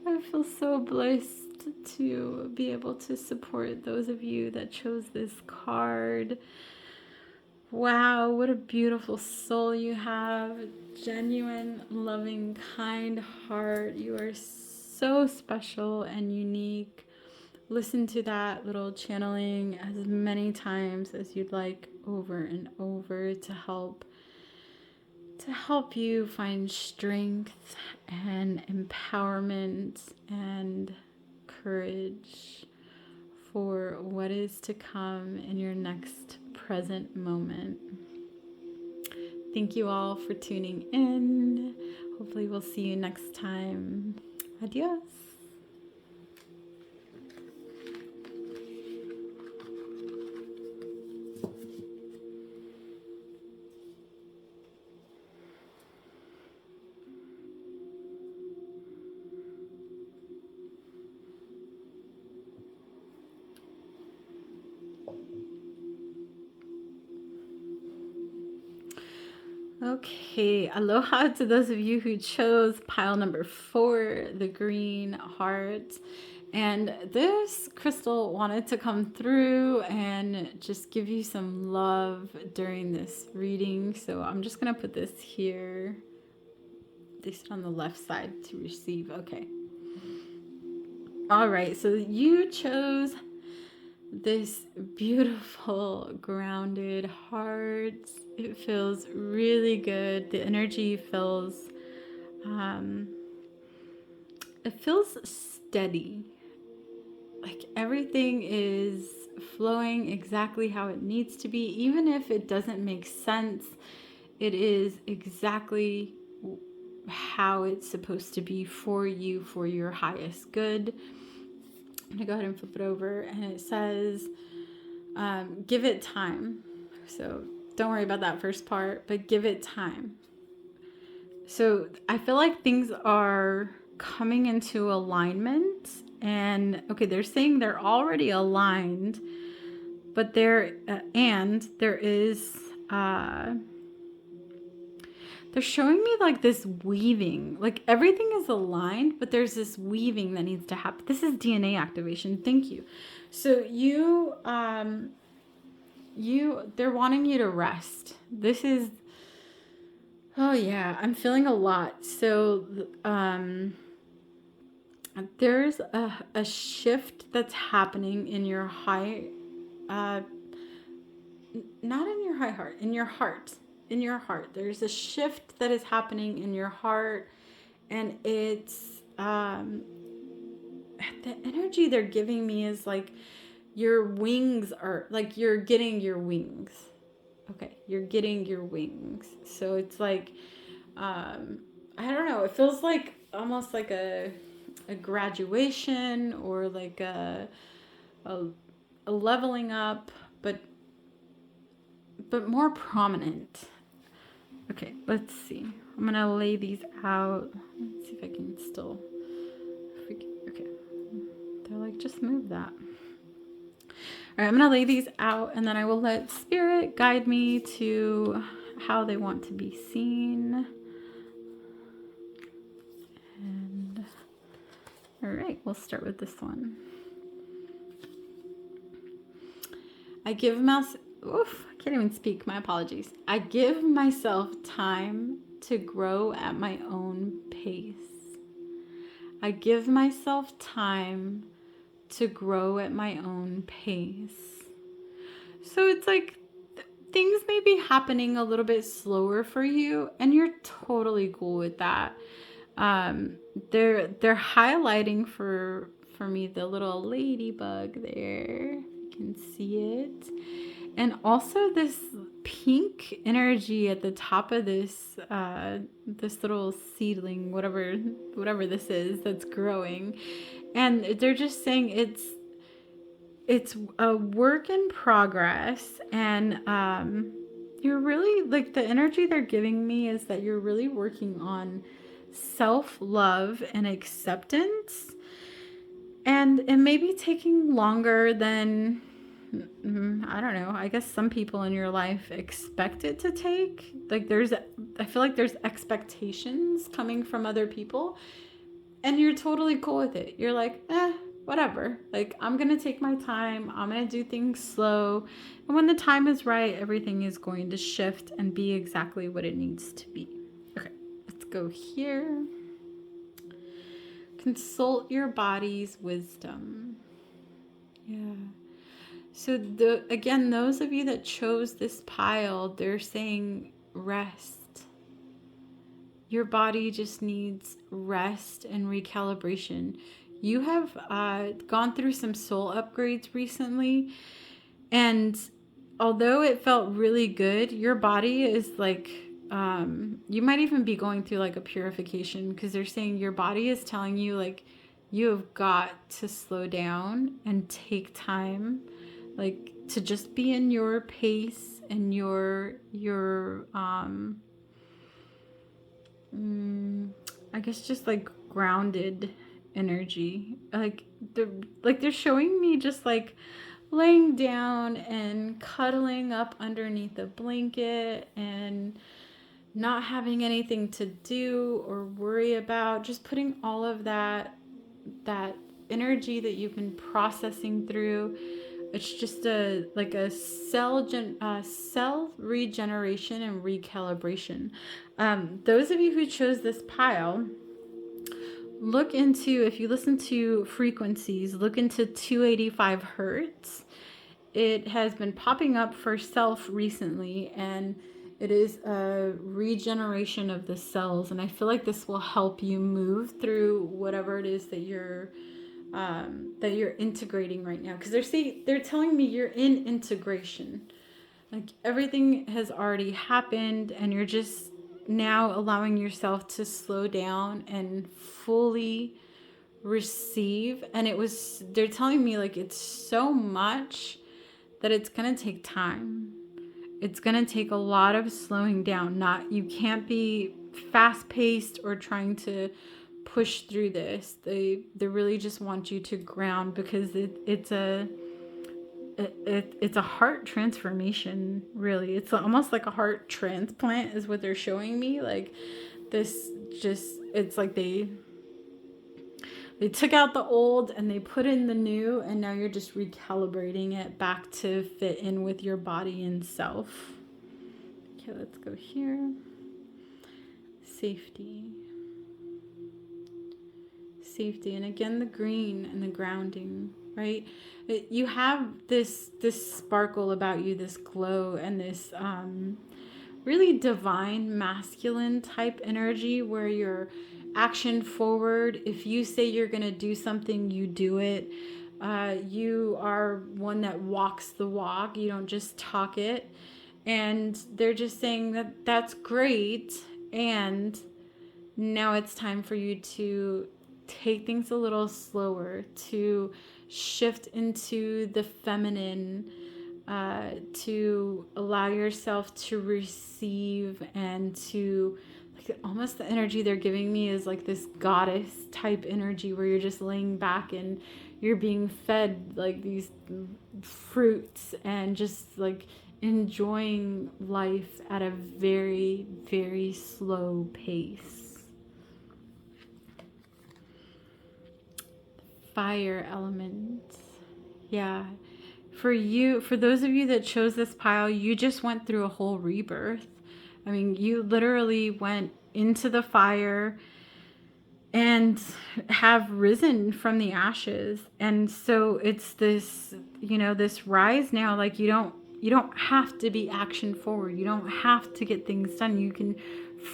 Speaker 1: I feel so blessed to be able to support those of you that chose this card. Wow, what a beautiful soul you have. Genuine, loving, kind heart. You are so special and unique. Listen to that little channeling as many times as you'd like, over and over, to help you find strength and empowerment and courage for what is to come in your next present moment. Thank you all for tuning in. Hopefully we'll see you next time. Adios. Okay, aloha to those of you who chose pile number 4, the green heart. And this crystal wanted to come through and just give you some love during this reading. So I'm just going to put this here. They sit on the left side to receive. Okay. All right, so you chose this beautiful grounded heart. It feels really good. The energy feels it feels steady, like everything is flowing exactly how it needs to be. Even if it doesn't make sense, it is exactly how it's supposed to be for you, for your highest good. I'm going to go ahead and flip it over, and it says, give it time. So don't worry about that first part, but give it time. So I feel like things are coming into alignment, and okay, they're saying they're already aligned, but there is they're showing me like this weaving, like everything is aligned, but there's this weaving that needs to happen. This is DNA activation. Thank you. So they're wanting you to rest. This is, oh yeah, I'm feeling a lot. So there's a shift that's happening in your high, not in your high heart, in your heart. In your heart, there's a shift that is happening in your heart, and it's the energy they're giving me is like your wings are like you're getting your wings. Okay, you're getting your wings. So it's like I don't know, it feels like almost like a graduation, or like a leveling up, but more prominent. Okay, let's see. I'm going to lay these out. Let's see if I can still... Okay. They're like, just move that. All right, I'm going to lay these out, and then I will let Spirit guide me to how they want to be seen. And all right, we'll start with this one. I give myself... Oof, I can't even speak. My apologies. I give myself time to grow at my own pace. I give myself time to grow at my own pace. So it's like things may be happening a little bit slower for you, and you're totally cool with that. They're highlighting for me the little ladybug there. You can see it. And also this pink energy at the top of this this little seedling, whatever this is that's growing. And they're just saying it's a work in progress, and you're really like, the energy they're giving me is that you're really working on self-love and acceptance, and it may be taking longer than, I don't know, I guess some people in your life expect it to take. Like I feel like there's expectations coming from other people, and you're totally cool with it. You're like, whatever. Like, I'm going to take my time. I'm going to do things slow. And when the time is right, everything is going to shift and be exactly what it needs to be. Okay, let's go here. Consult your body's wisdom. Yeah. So again, those of you that chose this pile, they're saying rest. Your body just needs rest and recalibration. You have gone through some soul upgrades recently, and although it felt really good, your body is like, you might even be going through like a purification, because they're saying your body is telling you like you have got to slow down and take time, like to just be in your pace and your I guess just like grounded energy. Like they're showing me just like laying down and cuddling up underneath a blanket and not having anything to do or worry about, just putting all of that energy that you've been processing through. It's just a cell regeneration and recalibration. Those of you who chose this pile, look into, if you listen to frequencies, look into 285 hertz. It has been popping up for self recently, and it is a regeneration of the cells. And I feel like this will help you move through whatever it is that you're integrating right now, because they're telling me you're in integration, like everything has already happened, and you're just now allowing yourself to slow down and fully receive. And they're telling me like it's so much that it's going to take time. It's going to take a lot of slowing down. You can't be fast paced or trying to push through this. They really just want you to ground, because it's a heart transformation, really. It's almost like a heart transplant is what they're showing me. Like this, just, it's like they took out the old and they put in the new, and now you're just recalibrating it back to fit in with your body and self. Okay, let's go here. Safety. And again, the green and the grounding, right? You have this sparkle about you, this glow, and this really divine masculine type energy where you're action forward. If you say you're going to do something, you do it. You are one that walks the walk. You don't just talk it. And they're just saying that that's great. And now it's time for you to take things a little slower, to shift into the feminine, to allow yourself to receive, and to, like, almost the energy they're giving me is like this goddess type energy where you're just laying back and you're being fed like these fruits and just like enjoying life at a very, very slow pace. Fire element. Yeah. For those of you that chose this pile, you just went through a whole rebirth. I mean, you literally went into the fire and have risen from the ashes. And so it's this, this rise now. Like you don't have to be action forward. You don't have to get things done. You can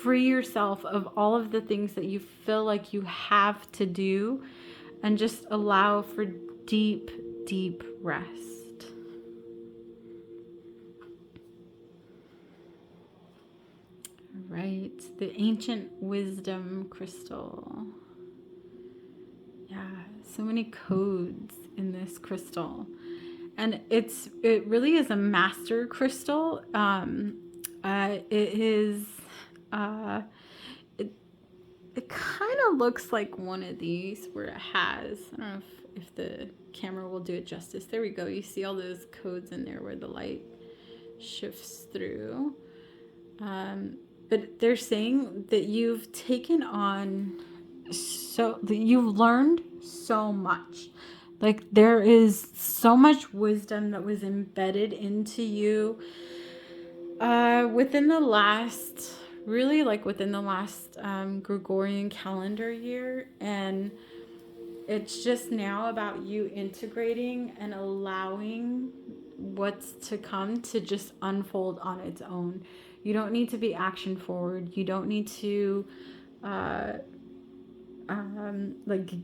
Speaker 1: free yourself of all of the things that you feel like you have to do, and just allow for deep, deep rest. All right, the ancient wisdom crystal. Yeah, so many codes in this crystal. And it really is a master crystal. It kind of looks like one of these where it has, I don't know if the camera will do it justice. There we go. You see all those codes in there where the light shifts through. But they're saying that you've taken on that you've learned so much. Like there is so much wisdom that was embedded into you within the last Gregorian calendar year. And it's just now about you integrating and allowing what's to come to just unfold on its own. You don't need to be action forward. You don't need to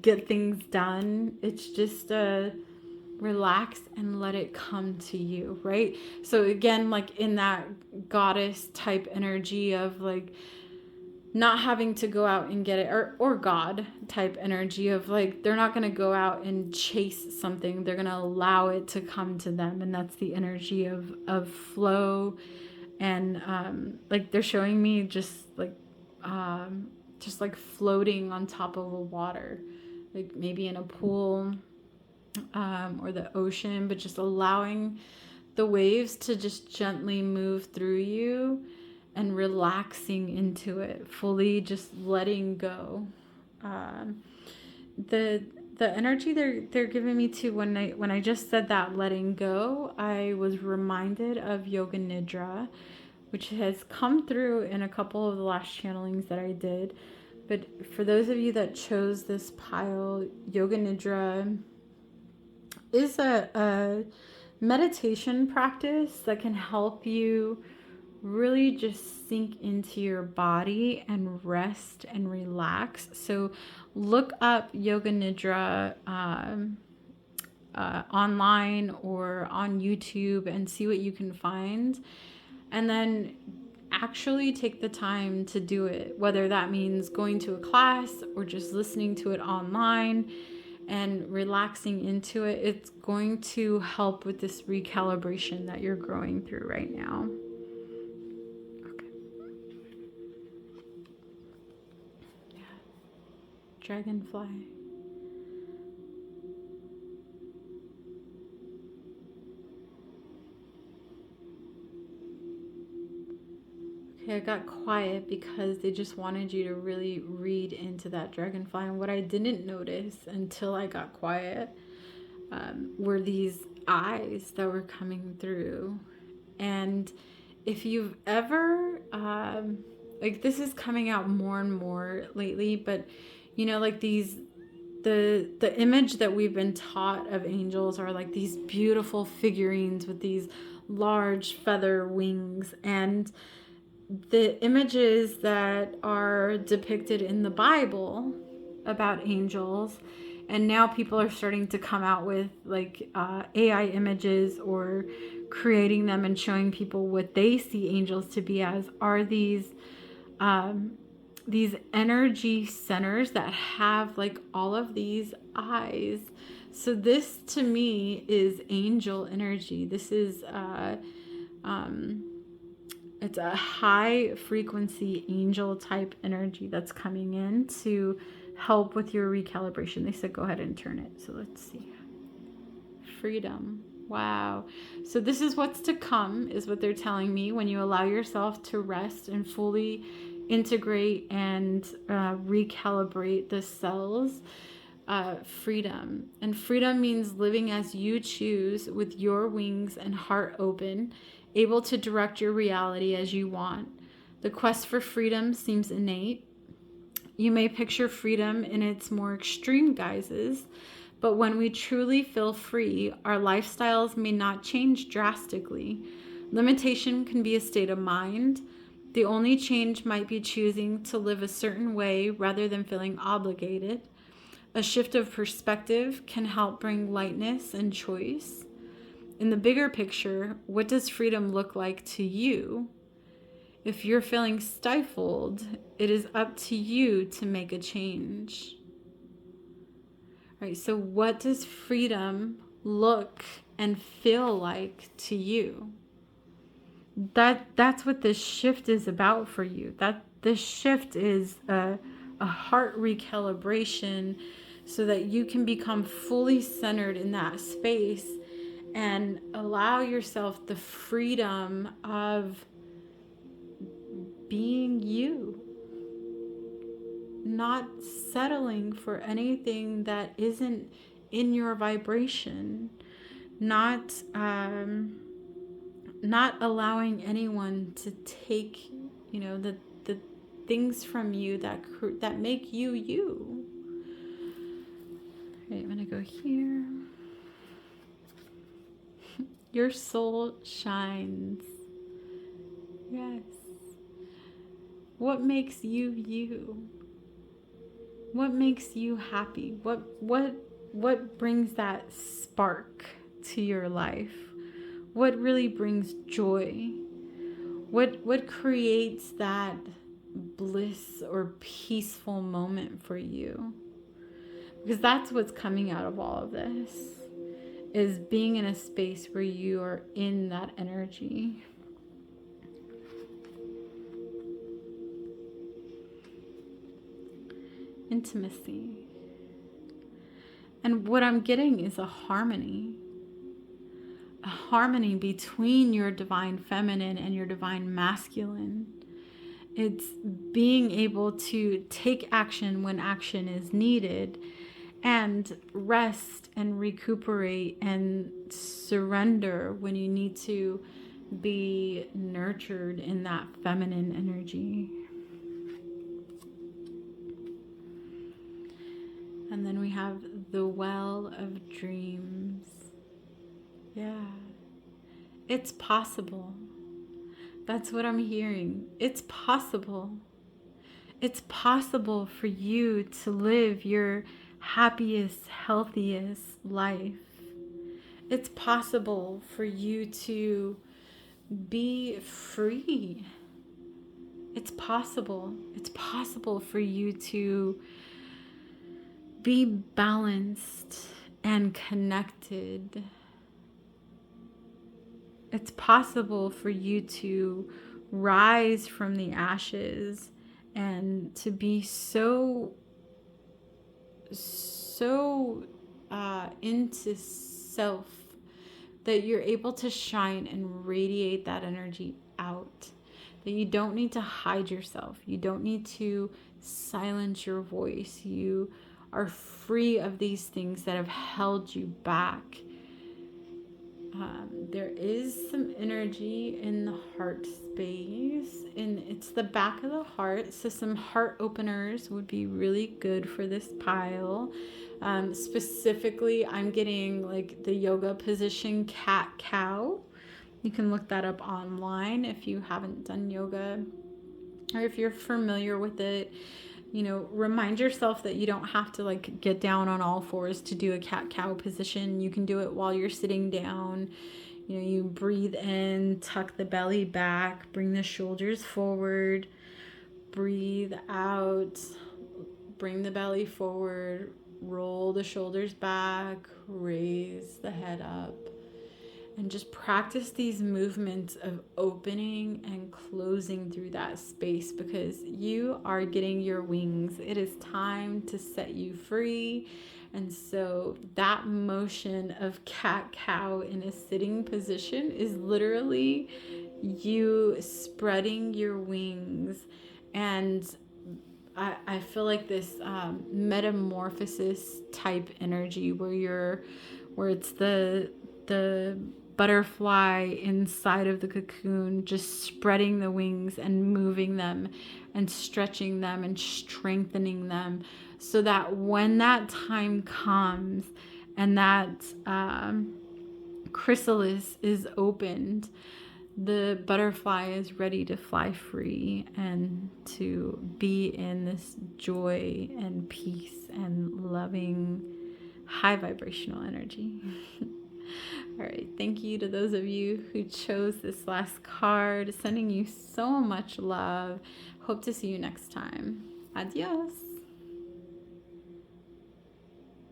Speaker 1: get things done. It's just relax and let it come to you, right? So again, like in that goddess type energy of like not having to go out and get it, or God type energy of like they're not going to go out and chase something. They're going to allow it to come to them. And that's the energy of flow. And like they're showing me just like floating on top of a water, like maybe in a pool or the ocean, but just allowing the waves to just gently move through you and relaxing into it, fully just letting go. The energy they're giving me too, when I just said that letting go, I was reminded of Yoga Nidra, which has come through in a couple of the last channelings that I did. But for those of you that chose this pile, Yoga Nidra is a meditation practice that can help you really just sink into your body and rest and relax. So look up Yoga Nidra online or on YouTube and see what you can find. And then actually take the time to do it, whether that means going to a class or just listening to it online and relaxing into it. It's going to help with this recalibration that you're growing through right now. Okay. Yeah. Dragonfly. Okay, I got quiet because they just wanted you to really read into that dragonfly. And what I didn't notice until I got quiet were these eyes that were coming through. And if you've ever, like, this is coming out more and more lately, but you know, like these, the image that we've been taught of angels are like these beautiful figurines with these large feather wings. And the images that are depicted in the Bible about angels, and now people are starting to come out with like AI images or creating them and showing people what they see angels to be as, are these energy centers that have like all of these eyes. So this to me is angel energy. This is it's a high frequency angel type energy that's coming in to help with your recalibration. They said go ahead and turn it. So let's see. Freedom. Wow. So this is what's to come, is what they're telling me, when you allow yourself to rest and fully integrate and recalibrate the cells. Freedom. And freedom means living as you choose, with your wings and heart open, able to direct your reality as you want. The quest for freedom seems innate. You may picture freedom in its more extreme guises, but when we truly feel free, our lifestyles may not change drastically. Limitation can be a state of mind. The only change might be choosing to live a certain way rather than feeling obligated. A shift of perspective can help bring lightness and choice. In the bigger picture, what does freedom look like to you? If you're feeling stifled, it is up to you to make a change. Right, so what does freedom look and feel like to you? That's what this shift is about for you. That this shift is a heart recalibration so that you can become fully centered in that space and allow yourself the freedom of being you, not settling for anything that isn't in your vibration, not allowing anyone to take, you know, the things from you that make you you. Okay, I'm gonna go here. Your soul shines. Yes. What makes you you? What makes you happy? What brings that spark to your life? What really brings joy? What creates that bliss or peaceful moment for you? Because that's what's coming out of all of this, is being in a space where you are in that energy. Intimacy. And what I'm getting is a harmony between your divine feminine and your divine masculine. It's being able to take action when action is needed, and rest and recuperate and surrender when you need to be nurtured in that feminine energy. And then we have the well of dreams. Yeah, it's possible. That's what I'm hearing. It's possible. It's possible for you to live your happiest, healthiest life. It's possible for you to be free. It's possible. It's possible for you to be balanced and connected. It's possible for you to rise from the ashes and to be so into self that you're able to shine and radiate that energy out. That you don't need to hide yourself. You don't need to silence your voice. You are free of these things that have held you back. There is some energy in the heart space, and it's the back of the heart. So some heart openers would be really good for this pile. Specifically, I'm getting like the yoga position cat cow. You can look that up online if you haven't done yoga, or if you're familiar with it. You know, remind yourself that you don't have to like get down on all fours to do a cat cow position. You can do it while you're sitting down. You know, you breathe in, tuck the belly back, bring the shoulders forward, breathe out, bring the belly forward, roll the shoulders back, raise the head up. And just practice these movements of opening and closing through that space, because you are getting your wings. It is time to set you free. And so that motion of cat cow in a sitting position is literally you spreading your wings. And I feel like this metamorphosis type energy where it's the butterfly inside of the cocoon, just spreading the wings and moving them and stretching them and strengthening them, so that when that time comes and that chrysalis is opened, the butterfly is ready to fly free and to be in this joy and peace and loving high vibrational energy. All right, thank you to those of you who chose this last card. Sending you so much love. Hope to see you next time. Adios.